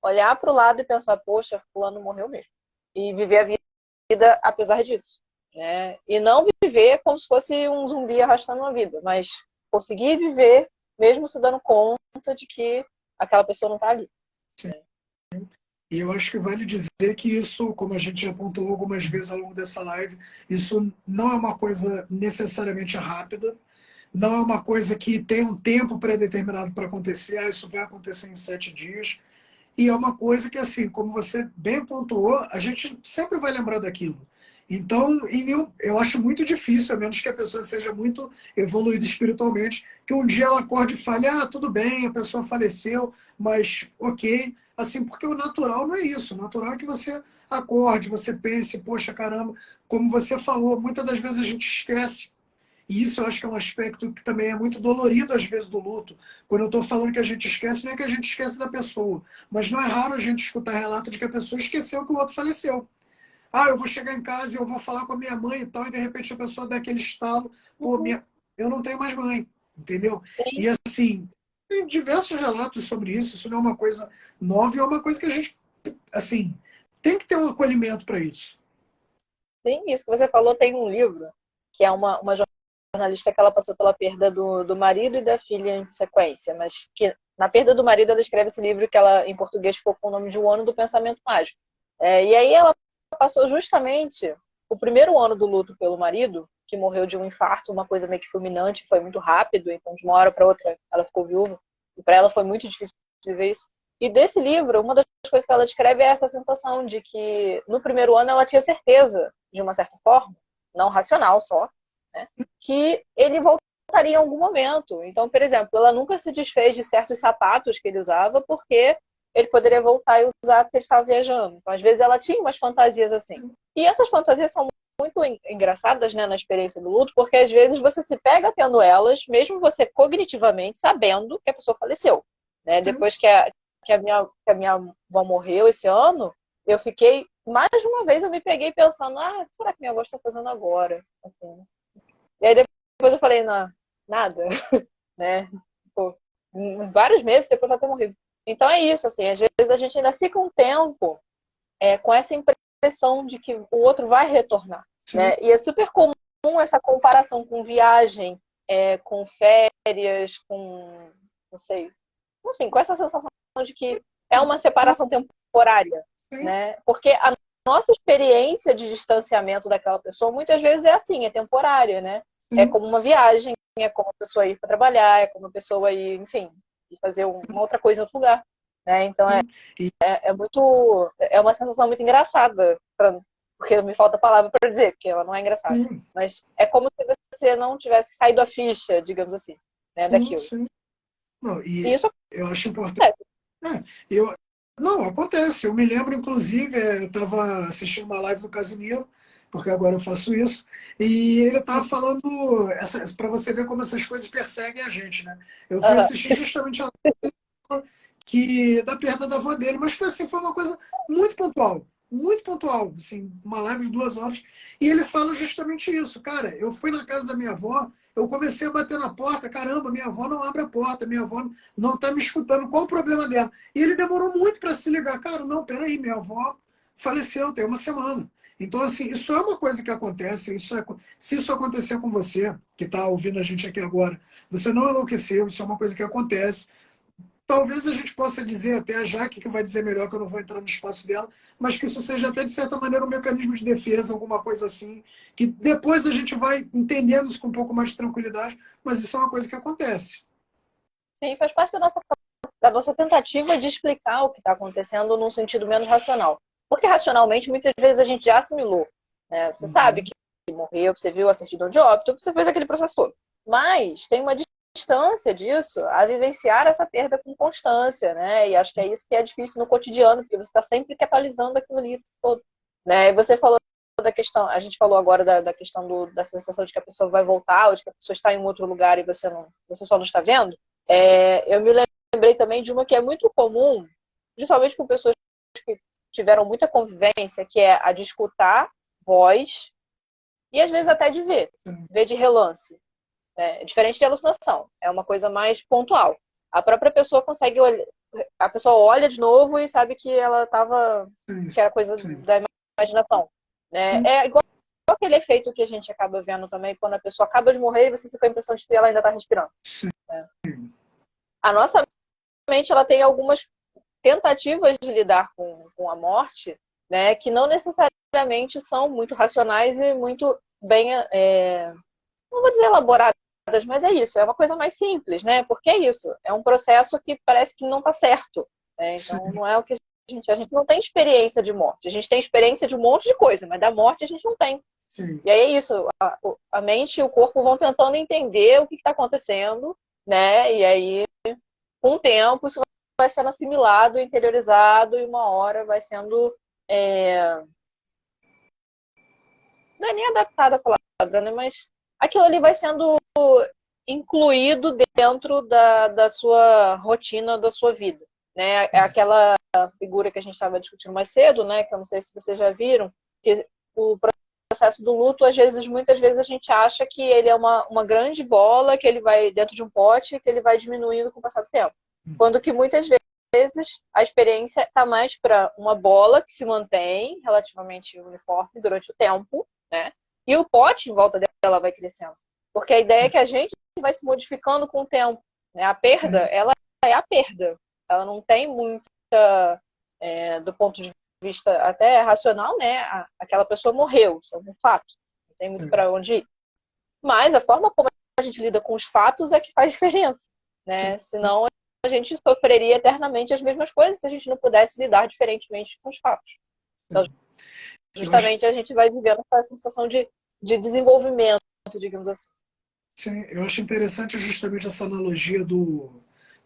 olhar para o lado e pensar, poxa, fulano morreu mesmo. E viver a vida apesar disso. Né? E não viver como se fosse um zumbi arrastando uma vida, mas conseguir viver mesmo se dando conta de que aquela pessoa não está ali. E eu acho que vale dizer que isso, como a gente já pontuou algumas vezes ao longo dessa live, isso não é uma coisa necessariamente rápida, não é uma coisa que tem um tempo pré-determinado para acontecer, isso vai acontecer em 7 dias. E é uma coisa que, assim, como você bem pontuou, a gente sempre vai lembrar daquilo. Então, eu acho muito difícil, a menos que a pessoa seja muito evoluída espiritualmente, que um dia ela acorde e fale, ah, tudo bem, a pessoa faleceu, mas ok. Assim, porque o natural não é isso. O natural é que você acorde, você pense, poxa, caramba, como você falou, muitas das vezes a gente esquece. E isso eu acho que é um aspecto que também é muito dolorido, às vezes, do luto. Quando eu estou falando que a gente esquece, não é que a gente esquece da pessoa. Mas não é raro a gente escutar relato de que a pessoa esqueceu que o outro faleceu. Ah, eu vou chegar em casa e eu vou falar com a minha mãe e tal, e de repente a pessoa dá aquele estalo, pô, eu não tenho mais mãe, entendeu? Sim, E assim, tem diversos relatos sobre isso, isso não é uma coisa nova, e é uma coisa que a gente, assim, tem que ter um acolhimento para isso. sim, isso que você falou tem um livro, que é uma jornalista que ela passou pela perda do marido e da filha em sequência, mas que na perda do marido ela escreve esse livro que ela, em português, ficou com o nome de O Ano do Pensamento Mágico. E aí ela passou justamente o primeiro ano do luto pelo marido, que morreu de um infarto, uma coisa meio que fulminante, foi muito rápido, então de uma hora para outra ela ficou viúva, e para ela foi muito difícil viver isso. E desse livro, uma das coisas que ela descreve é essa sensação de que no primeiro ano ela tinha certeza, de uma certa forma, não racional só, né, que ele voltaria em algum momento. Então, por exemplo, ela nunca se desfez de certos sapatos que ele usava porque ele poderia voltar e usar porque ele estava viajando. Então, às vezes ela tinha umas fantasias assim. E essas fantasias são muito engraçadas, né, na experiência do luto, porque às vezes você se pega tendo elas, mesmo você cognitivamente sabendo que a pessoa faleceu. Né? Depois que a minha avó morreu esse ano, eu fiquei, mais de uma vez eu me peguei pensando, ah, o que será que minha avó está fazendo agora? Assim. E aí depois eu falei, não, nada, né? Pô, vários meses depois ela ter morrido. Então é isso, assim, às vezes a gente ainda fica um tempo com essa impressão de que o outro vai retornar, Sim, né? E é super comum essa comparação com viagem, com férias, com, não sei, assim, com essa sensação de que é uma separação temporária, sim, né? Porque a nossa experiência de distanciamento daquela pessoa muitas vezes é assim, é temporária, né? É sim. como uma viagem, é como a pessoa ir para trabalhar, é como a pessoa ir, enfim, ir fazer uma outra coisa em outro lugar, né? Então Sim. E, é uma sensação muito engraçada, porque me falta palavra para dizer, porque ela não é engraçada. sim, Mas é como se você não tivesse caído a ficha, digamos assim, né, sim, daquilo. sim. Não, E e isso eu acho importante. acontece. É, não, acontece. Eu me lembro, inclusive, eu estava assistindo uma live do Casimiro, porque agora eu faço isso, e ele estava falando, para você ver como essas coisas perseguem a gente, né? Eu fui Uhum. assistir justamente a da perda da avó dele, mas foi assim, foi uma coisa muito pontual, assim, uma live de 2 horas, e ele fala justamente isso, cara, eu fui na casa da minha avó, eu comecei a bater na porta, caramba, minha avó não abre a porta, minha avó não está me escutando, qual o problema dela? E ele demorou muito para se ligar, cara, não, peraí, minha avó faleceu, tem uma semana. Então, assim, isso é uma coisa que acontece, se isso acontecer com você, que está ouvindo a gente aqui agora, você não enlouqueceu, isso é uma coisa que acontece. Talvez a gente possa dizer, até a Jaque que vai dizer melhor, que eu não vou entrar no espaço dela, mas que isso seja até, de certa maneira, um mecanismo de defesa, alguma coisa assim, que depois a gente vai entendendo isso com um pouco mais de tranquilidade, mas isso é uma coisa que acontece. Sim, faz parte da nossa tentativa de explicar o que está acontecendo num sentido menos racional. Porque racionalmente, muitas vezes a gente já assimilou. Né? Você sabe Uhum. que morreu, você viu a certidão de óbito, você fez aquele processo todo. Mas tem uma distância disso a vivenciar essa perda com constância, né? E acho que é isso que é difícil no cotidiano, porque você está sempre que atualizando aquilo ali todo. Né? E você falou da questão, a gente falou agora da questão da sensação de que a pessoa vai voltar, ou de que a pessoa está em um outro lugar e você só não está vendo. Eu me lembrei também de uma que é muito comum, principalmente com pessoas que tiveram muita convivência, que é a de escutar voz e às vezes até de ver de relance. É diferente de alucinação, é uma coisa mais pontual. A própria pessoa consegue olhar, a pessoa olha de novo e sabe que ela estava, que era coisa da imaginação. Né? É igual aquele efeito que a gente acaba vendo também quando a pessoa acaba de morrer e você fica com a impressão de que ela ainda está respirando. Né? A nossa mente ela tem algumas tentativas de lidar com a morte, né, que não necessariamente são muito racionais e muito bem, não vou dizer elaboradas, mas é isso, é uma coisa mais simples, né? Porque é isso, é um processo que parece que não está certo. Né? Então, não é o que a gente não tem experiência de morte. A gente tem experiência de um monte de coisa, mas da morte a gente não tem. Sim. E aí é isso, a mente e o corpo vão tentando entender o que está acontecendo, né? E aí, com o tempo, isso vai sendo assimilado, interiorizado, e uma hora vai sendo... Não é nem adaptada a palavra, né? Mas aquilo ali vai sendo incluído dentro da sua rotina, da sua vida. Né? É aquela figura que a gente estava discutindo mais cedo, né? Que eu não sei se vocês já viram, que o processo do luto, muitas vezes a gente acha que ele é uma grande bola, que ele vai dentro de um pote, que ele vai diminuindo com o passar do tempo. Quando que muitas vezes a experiência está mais para uma bola que se mantém relativamente uniforme durante o tempo, né? E o pote em volta dela vai crescendo. Porque a ideia é que a gente vai se modificando com o tempo. Né? A perda, ela é a perda. Ela não tem muita, do ponto de vista até racional, né? Aquela pessoa morreu, isso é um fato. Não tem muito para onde ir. Mas a forma como a gente lida com os fatos é que faz diferença. Né? Senão a gente sofreria eternamente as mesmas coisas se a gente não pudesse lidar diferentemente com os fatos. Então, justamente a gente vai vivendo essa sensação de desenvolvimento, digamos assim. Sim, eu acho interessante justamente essa analogia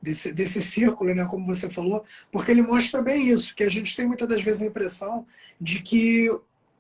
desse círculo, né, como você falou, porque ele mostra bem isso, que a gente tem muitas das vezes a impressão de que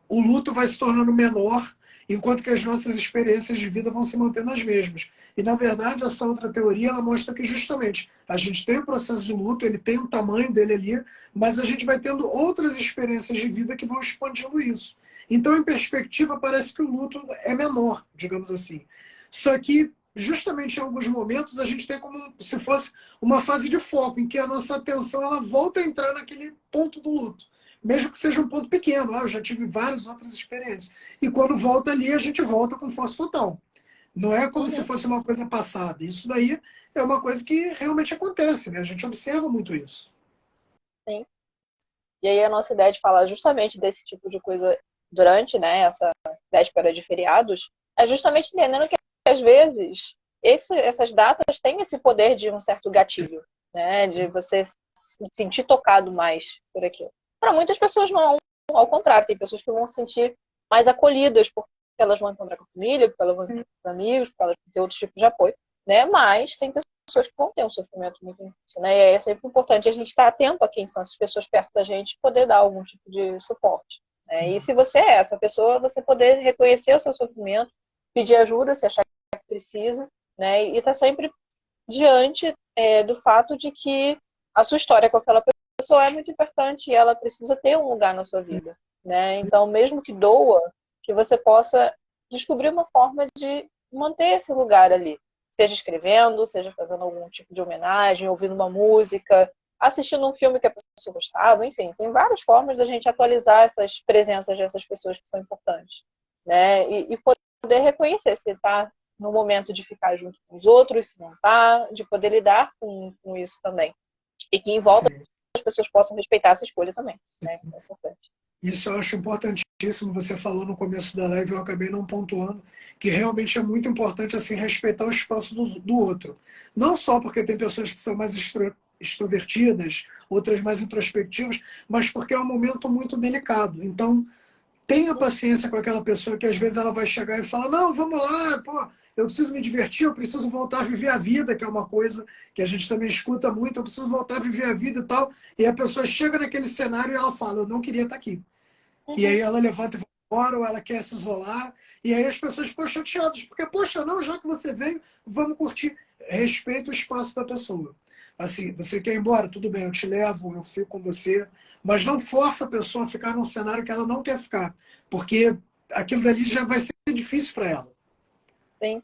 o luto vai se tornando menor, enquanto que as nossas experiências de vida vão se mantendo as mesmas. E, na verdade, essa outra teoria, ela mostra que, justamente, a gente tem o processo de luto, ele tem o tamanho dele ali, mas a gente vai tendo outras experiências de vida que vão expandindo isso. Então, em perspectiva, parece que o luto é menor, digamos assim. Só que, justamente em alguns momentos, a gente tem como se fosse uma fase de foco, em que a nossa atenção ela volta a entrar naquele ponto do luto. Mesmo que seja um ponto pequeno. Eu já tive várias outras experiências. E quando volta ali, a gente volta com força total. Não é como se fosse uma coisa passada. Isso daí é uma coisa que realmente acontece, né? A gente observa muito isso. Sim. E aí a nossa ideia de falar justamente desse tipo de coisa durante, né, essa véspera de feriados, é justamente entendendo que às vezes essas datas têm esse poder de um certo gatilho, né, de você se sentir tocado mais por aquilo. Para muitas pessoas não, ao contrário, tem pessoas que vão se sentir mais acolhidas porque elas vão encontrar com a família, porque elas vão encontrar com os amigos, porque elas vão ter outros tipos de apoio, né, mas tem pessoas que vão ter um sofrimento muito intenso, né, e é sempre importante a gente estar atento a quem são essas pessoas perto da gente e poder dar algum tipo de suporte. Né? E se você é essa pessoa, você poder reconhecer o seu sofrimento, pedir ajuda se achar que precisa, né? E estar sempre diante do fato de que a sua história com aquela pessoa é muito importante e ela precisa ter um lugar na sua vida. Né? Então, mesmo que doa, que você possa descobrir uma forma de manter esse lugar ali. Seja escrevendo, seja fazendo algum tipo de homenagem, ouvindo uma música, assistindo um filme que a pessoa gostava, enfim, tem várias formas da gente atualizar essas presenças dessas pessoas que são importantes. Né? E poder reconhecer se está no momento de ficar junto com os outros, se não está, de poder lidar com isso também. E que em volta Sim. as pessoas possam respeitar essa escolha também. Né? Isso é importante. Isso eu acho importantíssimo. Você falou no começo da live, eu acabei não pontuando, que realmente é muito importante assim respeitar o espaço do outro. Não só porque tem pessoas que são mais extrovertidas, outras mais introspectivas, mas porque é um momento muito delicado. Então, tenha paciência com aquela pessoa que às vezes ela vai chegar e falar, não, vamos lá, pô, eu preciso me divertir, eu preciso voltar a viver a vida, que é uma coisa que a gente também escuta muito, eu preciso voltar a viver a vida e tal. E a pessoa chega naquele cenário e ela fala, eu não queria estar aqui. E aí ela levanta e vai embora, ou ela quer se isolar. E aí as pessoas ficam chateadas, porque, poxa, não, já que você veio, vamos curtir. respeita o espaço da pessoa. Assim, você quer ir embora? Tudo bem, eu te levo, eu fico com você, mas não força a pessoa a ficar num cenário que ela não quer ficar, porque aquilo dali já vai ser difícil para ela. Sim.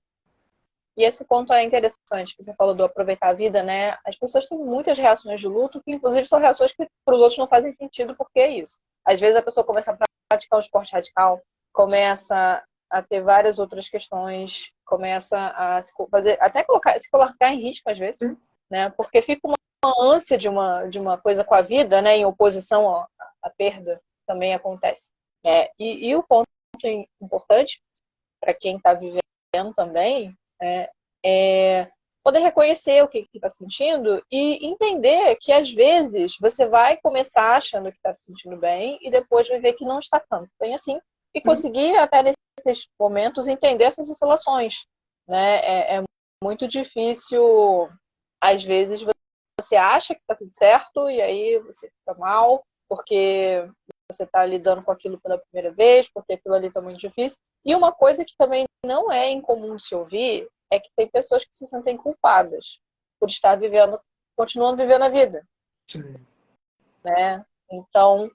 E esse ponto é interessante, que você falou do aproveitar a vida, né? As pessoas têm muitas reações de luto, que inclusive são reações que para os outros não fazem sentido, porque é isso. Às vezes a pessoa começa a praticar um esporte radical, começa a ter várias outras questões, começa a fazer, até se colocar em risco às vezes, né? Porque fica uma ânsia de uma coisa com a vida, né? Em oposição à perda, também acontece. E o ponto importante para quem está vivendo também é poder reconhecer o que está sentindo e entender que às vezes você vai começar achando que está se sentindo bem e depois vai ver que não está tanto bem assim e conseguir até nesses momentos entender essas oscilações, né? É muito difícil, às vezes você acha que está tudo certo e aí você fica mal porque você está lidando com aquilo pela primeira vez, porque aquilo ali está muito difícil. E uma coisa que também não é incomum de se ouvir é que tem pessoas que se sentem culpadas por estar vivendo, continuando vivendo a vida. Sim. Né? Então,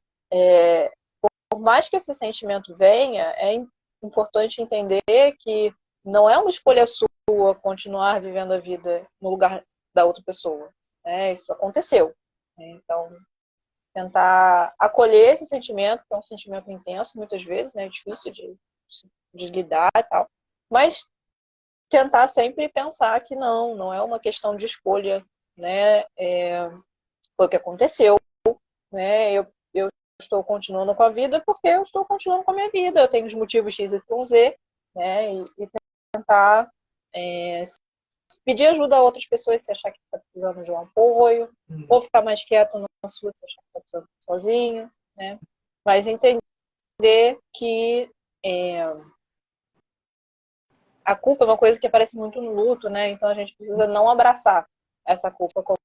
por mais que esse sentimento venha, é importante entender que não é uma escolha sua continuar vivendo a vida no lugar da outra pessoa. Né? Isso aconteceu. Então, tentar acolher esse sentimento, que é um sentimento intenso, muitas vezes, né? É difícil de lidar e tal. Mas tentar sempre pensar que não é uma questão de escolha, né? Foi o que aconteceu, né? Eu estou continuando com a vida porque eu estou continuando com a minha vida. Eu tenho os motivos X, Y, Z, né? E tentar pedir ajuda a outras pessoas se achar que está precisando de um apoio, ou ficar mais quieto na sua se achar que está precisando sozinho, né? Mas entender que a culpa é uma coisa que aparece muito no luto, né? Então a gente precisa não abraçar essa culpa como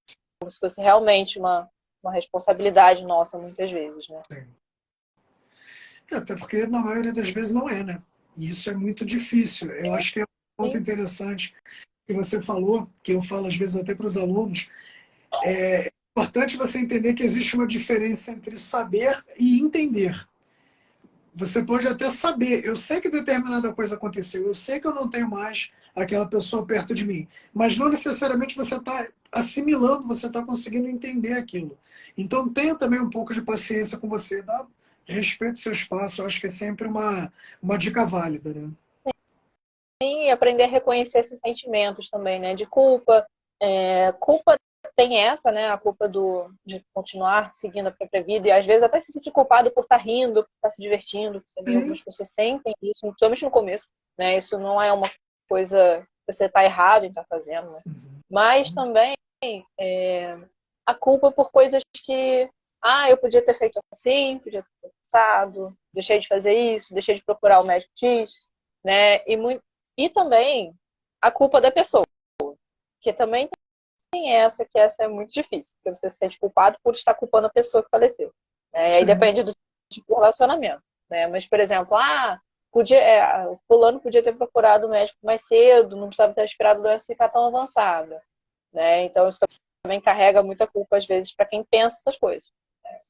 se fosse realmente uma responsabilidade nossa, muitas vezes, né? Até porque na maioria das vezes não é, né? E isso é muito difícil. Eu acho que é um ponto interessante que você falou, que eu falo às vezes até para os alunos. É importante você entender que existe uma diferença entre saber e entender. Você pode até saber, eu sei que determinada coisa aconteceu, eu sei que eu não tenho mais aquela pessoa perto de mim, mas não necessariamente você está assimilando, você está conseguindo entender aquilo. Então tenha também um pouco de paciência com você, dá respeito ao seu espaço, eu acho que é sempre uma dica válida, né? E aprender a reconhecer esses sentimentos também, né? De culpa. Culpa tem essa, né? A culpa de continuar seguindo a própria vida e às vezes até se sentir culpado por estar rindo, por estar se divertindo. Também algumas pessoas sentem isso, principalmente no começo, né? Isso não é uma coisa que você está errado em estar fazendo, né? Mas também a culpa por coisas que eu podia ter feito assim, podia ter pensado, deixei de fazer isso, deixei de procurar o médico X, né? E também a culpa da pessoa, que também tem que essa é muito difícil, porque você se sente culpado por estar culpando a pessoa que faleceu. Né? Aí depende do tipo de relacionamento. Né? Mas, por exemplo, o fulano podia ter procurado o médico mais cedo, não precisava ter esperado a doença ficar tão avançada. Né? Então, isso também carrega muita culpa, às vezes, para quem pensa essas coisas.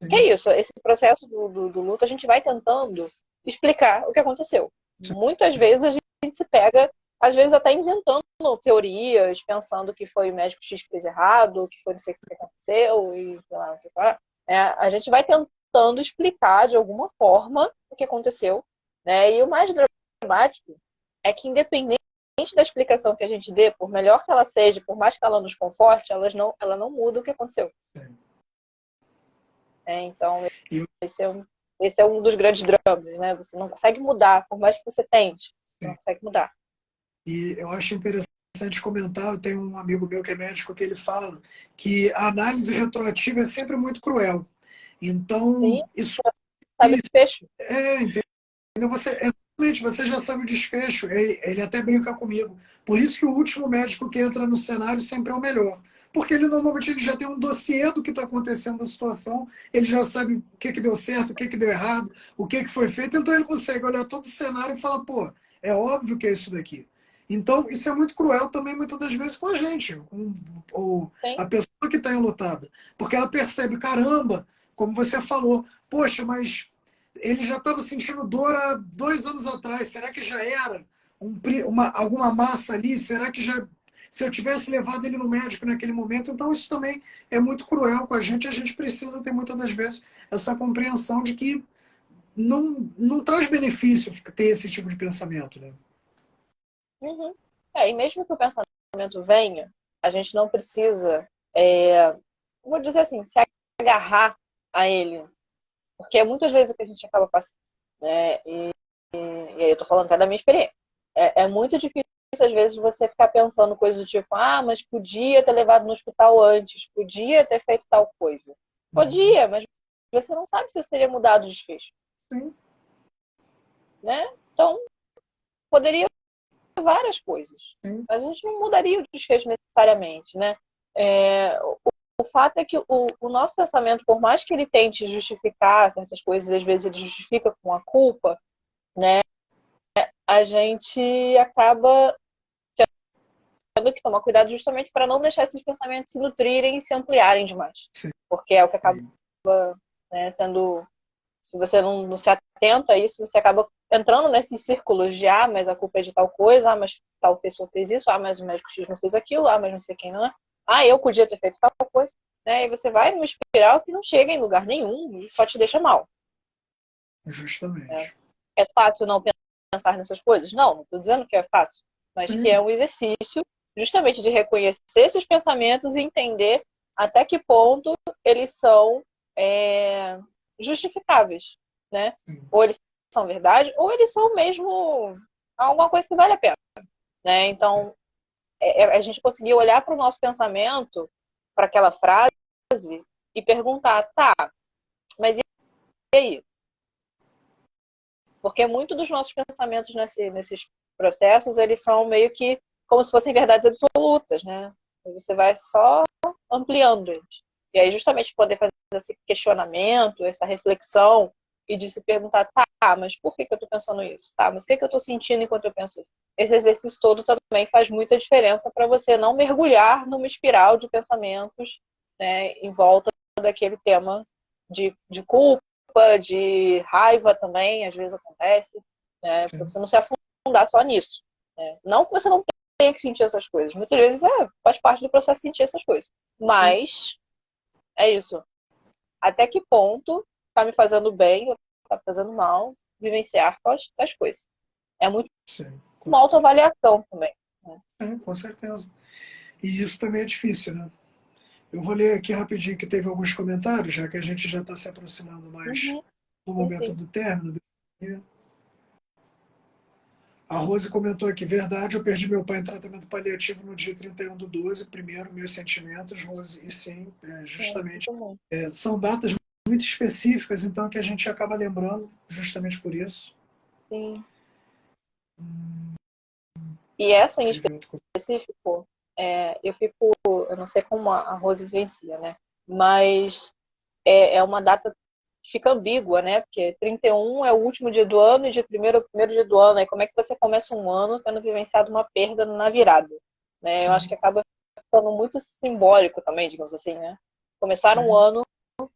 Que é isso, esse processo do luto, a gente vai tentando explicar o que aconteceu. Muitas vezes a gente se pega, às vezes até inventando teorias, pensando que foi o médico X que fez errado, que foi não sei o que aconteceu, e sei lá, não sei o que. A gente vai tentando explicar de alguma forma o que aconteceu. Né? E o mais dramático é que, independente da explicação que a gente dê, por melhor que ela seja, por mais que ela nos conforte, ela não muda o que aconteceu. Então, esse é um dos grandes dramas, né? Você não consegue mudar, por mais que você tente, você não consegue mudar. E eu acho interessante comentar, eu tenho um amigo meu que é médico que ele fala que a análise retroativa é sempre muito cruel. Então, Sim, isso sabe o desfecho. entendeu? Exatamente, você já sabe o desfecho. Ele até brinca comigo. Por isso que o último médico que entra no cenário sempre é o melhor. Porque ele normalmente ele já tem um dossiê do que está acontecendo na situação, ele já sabe o que deu certo, o que deu errado, o que foi feito, então ele consegue olhar todo o cenário e falar, pô, é óbvio que é isso daqui. Então, isso é muito cruel também, muitas das vezes, com a gente, com Sim. a pessoa que está enlutada. Porque ela percebe, caramba, como você falou, poxa, mas ele já estava sentindo dor há 2 anos atrás, será que já era alguma massa ali? Será que já. Se eu tivesse levado ele no médico naquele momento, então isso também é muito cruel com a gente precisa ter muitas das vezes essa compreensão de que não traz benefício ter esse tipo de pensamento, né? Uhum. E mesmo que o pensamento venha, a gente não precisa, vou dizer assim, se agarrar a ele. Porque muitas vezes o que a gente acaba passando, né? E aí eu tô falando até da minha experiência. É muito difícil, às vezes, você ficar pensando coisas do tipo, mas podia ter levado no hospital antes, podia ter feito tal coisa. Uhum. Podia, mas você não sabe se isso teria mudado o desfecho, Sim, né? Então, poderia várias coisas. sim, Mas a gente não mudaria o desfecho necessariamente, né? O fato é que o nosso pensamento, por mais que ele tente justificar certas coisas, às vezes ele justifica com a culpa, né? A gente acaba tendo que tomar cuidado justamente para não deixar esses pensamentos se nutrirem e se ampliarem demais. sim, Porque é o que acaba, sim, né, sendo. Se você não se atenta a isso, você acaba entrando nesses círculos de mas a culpa é de tal coisa, mas tal pessoa fez isso, mas o médico X não fez aquilo, mas não sei quem não é. Eu podia ter feito tal coisa. Né? E você vai numa espiral que não chega em lugar nenhum e só te deixa mal. Né? justamente. É fácil não pensar nessas coisas? Não estou dizendo que é fácil, mas que é Sim, um exercício justamente de reconhecer esses pensamentos e entender até que ponto eles são é, justificáveis, né? sim, Ou eles são verdade, ou eles são mesmo alguma coisa que vale a pena, né? Então, a gente conseguir olhar para o nosso pensamento, para aquela frase e perguntar, tá, mas e aí? Porque muito dos nossos pensamentos nesses processos, eles são meio que como se fossem verdades absolutas, né? Você vai só ampliando eles. E aí, justamente, poder fazer esse questionamento, essa reflexão, e de se perguntar, tá, mas por que eu estou pensando isso? Tá, mas o que eu estou sentindo enquanto eu penso isso? Esse exercício todo também faz muita diferença para você não mergulhar numa espiral de pensamentos, né, em volta daquele tema de culpa, de raiva também, às vezes acontece, né? Para sim, você não se afundar só nisso. Né? Não que você não tenha que sentir essas coisas. Muitas vezes faz parte do processo sentir essas coisas. sim, Mas é isso. Até que ponto está me fazendo bem ou está me fazendo mal vivenciar as coisas. É muito sim, uma autoavaliação também. Né? com certeza. E isso também é difícil, né? Eu vou ler aqui rapidinho que teve alguns comentários, já que a gente já está se aproximando mais Uhum, do sim, momento sim. do término. A Rose comentou aqui, verdade, eu perdi meu pai em tratamento paliativo no dia 31/12. Primeiro, meus sentimentos, Rose, e sim, justamente, Muito bom. são datas muito específicas, então, que a gente acaba lembrando, justamente por isso. Sim. E essa em Teve outro. específico, eu não sei como a Rose vivencia, né? Mas é uma data que fica ambígua, né? Porque 31 é o último dia do ano e dia 1º é o primeiro dia do ano. Aí como é que você começa um ano tendo vivenciado uma perda na virada? Né? Eu acho Sim, que acaba ficando muito simbólico também, digamos assim, né? Começar um sim, ano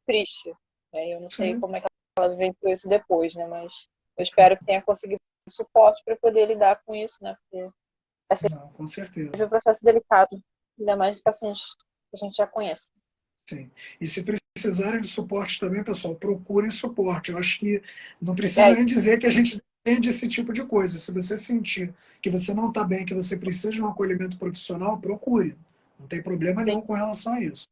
triste. Né? Eu não sei sim. como é que ela vivenciou isso depois, né? Mas eu espero que tenha conseguido suporte para poder lidar com isso, né? Porque Não, com é certeza. um processo delicado, ainda mais de pacientes que a gente já conhece. Sim. E se precisarem de suporte também, pessoal, procurem suporte. Eu acho que não precisa É, nem dizer que a gente defende esse tipo de coisa. Se você sentir que você não está bem, que você precisa de um acolhimento profissional, procure. Não tem problema nenhum com relação a isso.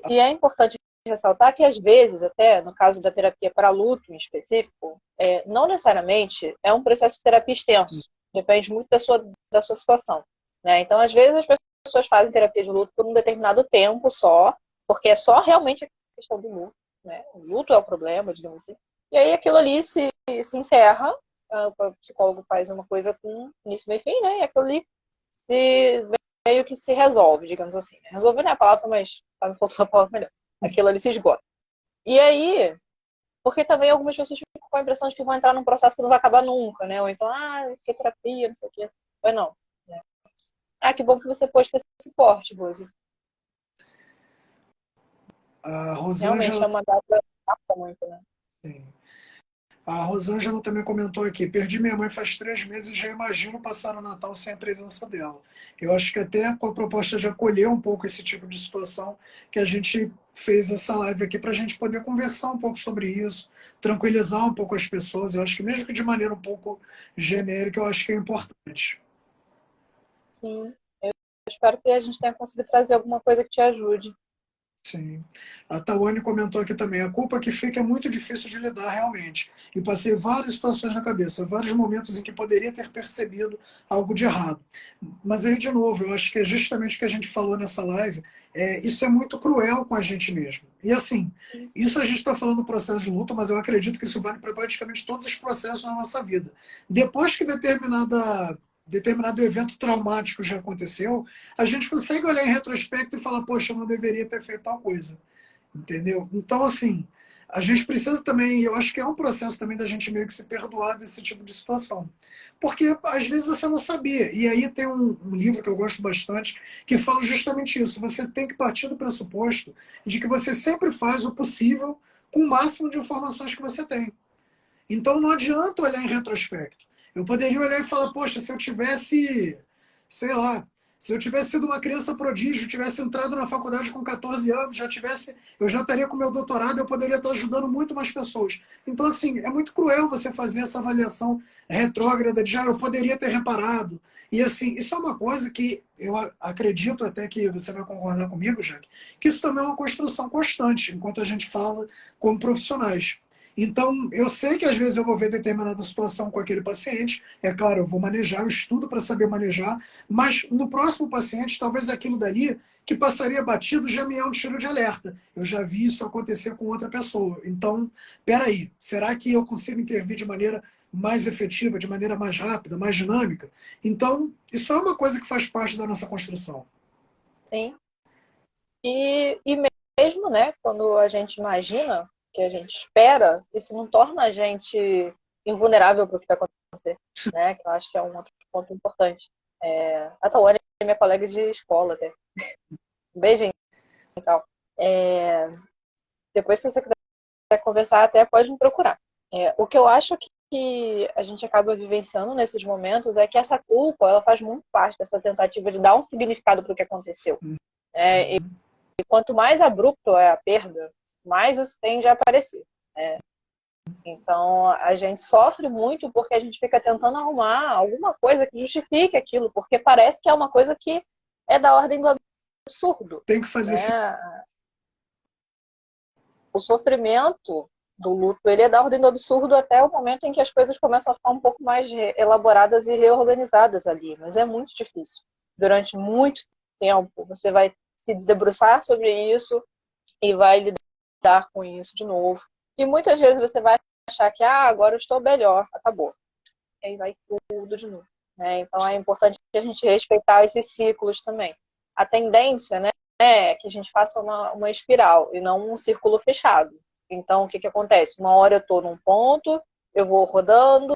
e é importante ressaltar que, às vezes, até no caso da terapia para luto em específico, não necessariamente é um processo de terapia extenso. Depende muito da sua situação. Né? Então, às vezes, as pessoas fazem terapia de luto por um determinado tempo só, porque é só realmente a questão do luto. Né? O luto é o problema, digamos assim. E aí aquilo ali se encerra, o psicólogo faz uma coisa com início, meio e fim, né? E aquilo ali se meio que se resolve, digamos assim. Né? Resolver não é a palavra, mas tá me faltando a palavra melhor. Aquilo ali se esgota. E aí, porque também algumas pessoas ficam com a impressão de que vão entrar num processo que não vai acabar nunca, né? Ou então, que terapia, não sei o quê. Mas não. Né? Ah, que bom que você pôs esse suporte, Rose. A Realmente Rosângela, é uma data que marca muito, né? sim. A Rosângela também comentou aqui: perdi minha mãe faz 3 meses e já imagino passar o Natal sem a presença dela. Eu acho que até com a proposta de acolher um pouco esse tipo de situação, que a gente fez essa live aqui para a gente poder conversar um pouco sobre isso, tranquilizar um pouco as pessoas. Eu acho que mesmo que de maneira um pouco genérica, eu acho que é importante. Sim. Eu espero que a gente tenha conseguido trazer alguma coisa que te ajude. Sim. A Tawane comentou aqui também: a culpa que fica é muito difícil de lidar realmente. E passei várias situações na cabeça, vários momentos em que poderia ter percebido algo de errado. Mas aí, de novo, eu acho que é justamente o que a gente falou nessa live: isso é muito cruel com a gente mesmo. E assim, isso a gente está falando do processo de luto, mas eu acredito que isso vale para praticamente todos os processos na nossa vida. Depois que determinado evento traumático já aconteceu, a gente consegue olhar em retrospecto e falar: poxa, eu não deveria ter feito tal coisa. Entendeu? Então, assim, a gente precisa também, eu acho que é um processo também da gente meio que se perdoar desse tipo de situação. Porque às vezes você não sabia. E aí tem um livro que eu gosto bastante que fala justamente isso. Você tem que partir do pressuposto de que você sempre faz o possível com o máximo de informações que você tem. Então não adianta olhar em retrospecto. Eu poderia olhar e falar: poxa, se eu tivesse, sei lá, se eu tivesse sido uma criança prodígio, tivesse entrado na faculdade com 14 anos, eu já estaria com meu doutorado, eu poderia estar ajudando muito mais pessoas. Então, assim, é muito cruel você fazer essa avaliação retrógrada de já eu poderia ter reparado. E assim, isso é uma coisa que eu acredito até que você vai concordar comigo, Jack, que isso também é uma construção constante, enquanto a gente fala como profissionais. Então, eu sei que às vezes eu vou ver determinada situação com aquele paciente, é claro, eu vou manejar, eu estudo para saber manejar, mas no próximo paciente, talvez aquilo dali que passaria batido já me é um tiro de alerta. Eu já vi isso acontecer com outra pessoa. Então, peraí, será que eu consigo intervir de maneira mais efetiva, de maneira mais rápida, mais dinâmica? Então, isso é uma coisa que faz parte da nossa construção. Sim. E mesmo, né, quando a gente imagina, que a gente espera, isso não torna a gente invulnerável para o que vai acontecer, né? Que eu acho que é um outro ponto importante. A Tawane é minha colega de escola, até. Um beijinho e tal. Depois, se você quiser conversar, até pode me procurar. O que eu acho que a gente acaba vivenciando nesses momentos é que essa culpa, ela faz muito parte dessa tentativa de dar um significado para o que aconteceu. E Uhum. quanto mais abrupto é a perda, mais isso tende a aparecer. Né? Então, a gente sofre muito porque a gente fica tentando arrumar alguma coisa que justifique aquilo, porque parece que é uma coisa que é da ordem do absurdo. Tem que fazer esse. Né? O sofrimento do luto, ele é da ordem do absurdo até o momento em que as coisas começam a ficar um pouco mais elaboradas e reorganizadas ali. Mas é muito difícil. Durante muito tempo, você vai se debruçar sobre isso e vai lidar com isso de novo. E muitas vezes você vai achar que agora eu estou melhor, acabou. E aí vai tudo de novo. Né? Então é importante a gente respeitar esses ciclos também. A tendência, né, é que a gente faça uma espiral e não um círculo fechado. Então o que acontece? Uma hora eu estou num ponto, eu vou rodando,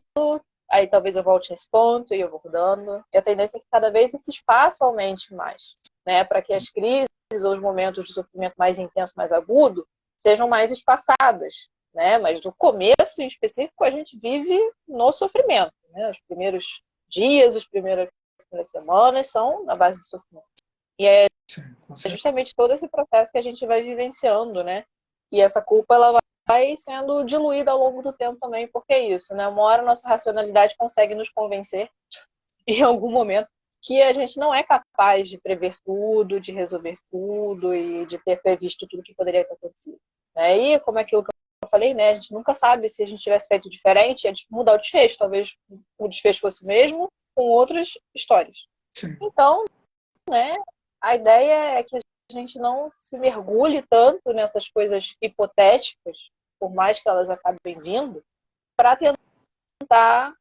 aí talvez eu volte nesse ponto e eu vou rodando. E a tendência é que cada vez esse espaço aumente mais, né, para que as crises ou os momentos de sofrimento mais intenso, mais agudo, sejam mais espaçadas, né? Mas no começo, em específico, a gente vive no sofrimento, né? Os primeiros dias, as primeiras semanas são na base do sofrimento. E é Sim, com certeza. justamente todo esse processo que a gente vai vivenciando, né? E essa culpa, ela vai sendo diluída ao longo do tempo também, porque é isso, né? Uma hora a nossa racionalidade consegue nos convencer em algum momento que a gente não é capaz de prever tudo, de resolver tudo e de ter previsto tudo que poderia ter acontecido. E como é aquilo que eu falei, né? A gente nunca sabe se a gente tivesse feito diferente, ia mudar o desfecho. Talvez o desfecho fosse o mesmo, com outras histórias. Sim. Então, né? A ideia é que a gente não se mergulhe tanto nessas coisas hipotéticas, por mais que elas acabem vindo, para tentar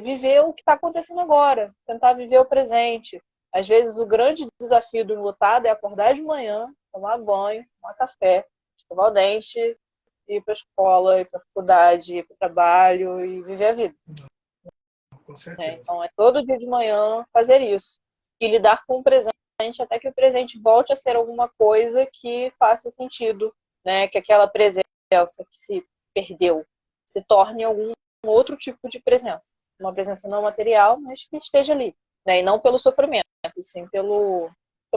viver o que está acontecendo agora, tentar viver o presente. Às vezes, o grande desafio do enlutado é acordar de manhã, tomar banho, tomar café, escovar o dente, ir para a escola, ir para a faculdade, ir para o trabalho e viver a vida. Com certeza. Então, é todo dia de manhã fazer isso. e lidar com o presente até que o presente volte a ser alguma coisa que faça sentido, né? Que aquela presença que se perdeu se torne algum outro tipo de presença. Uma presença não material, mas que esteja ali, né? E não pelo sofrimento, sim pelo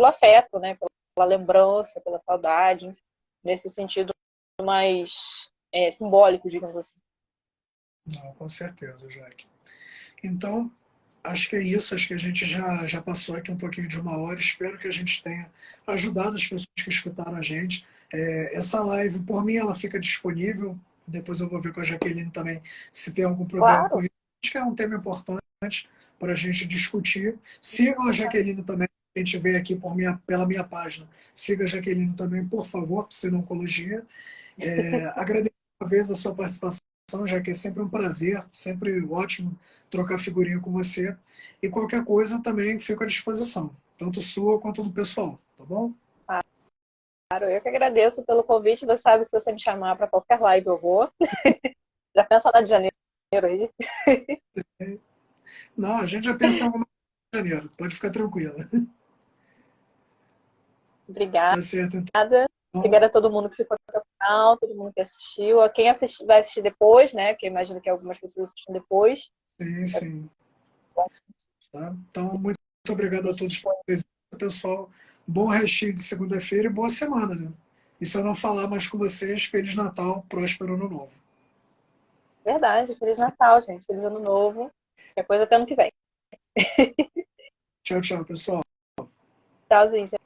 afeto, né? Pela lembrança, pela saudade, enfim, nesse sentido mais simbólico, digamos assim. Não, com certeza, Jaque. Então, acho que é isso. Acho que a gente já passou aqui um pouquinho de uma hora. Espero que a gente tenha ajudado as pessoas que escutaram a gente. Essa live, por mim, ela fica disponível. Depois eu vou ver com a Jaqueline também se tem algum problema com Claro. isso. Acho que é um tema importante para a gente discutir. Sigam a Jaqueline também. A gente vê aqui pela minha página. Siga a Jaqueline também, por favor, Psinoncologia. Agradeço uma vez a sua participação, já que é sempre um prazer, sempre ótimo trocar figurinha com você. E qualquer coisa também fico à disposição, tanto sua quanto do pessoal, tá bom? Claro, eu que agradeço pelo convite. Você sabe que se você me chamar para qualquer live eu vou. Já pensa lá de janeiro aí. Não, a gente já pensa em alguma coisa em janeiro, pode ficar tranquila. Obrigada. Tá certo, então. Obrigada a todo mundo que ficou até o final, todo mundo que assistiu. A quem vai assistir depois, né? Porque eu imagino que algumas pessoas assistem depois. Sim, sim. Tá? Então, muito obrigado a todos pela presença, pessoal. Bom restinho de segunda-feira e boa semana, né? E se eu não falar mais com vocês, Feliz Natal, próspero Ano Novo. Verdade. Feliz Natal, gente. Feliz Ano Novo. Qualquer coisa até ano que vem. Tchau, tchau, pessoal. Tchauzinho, gente.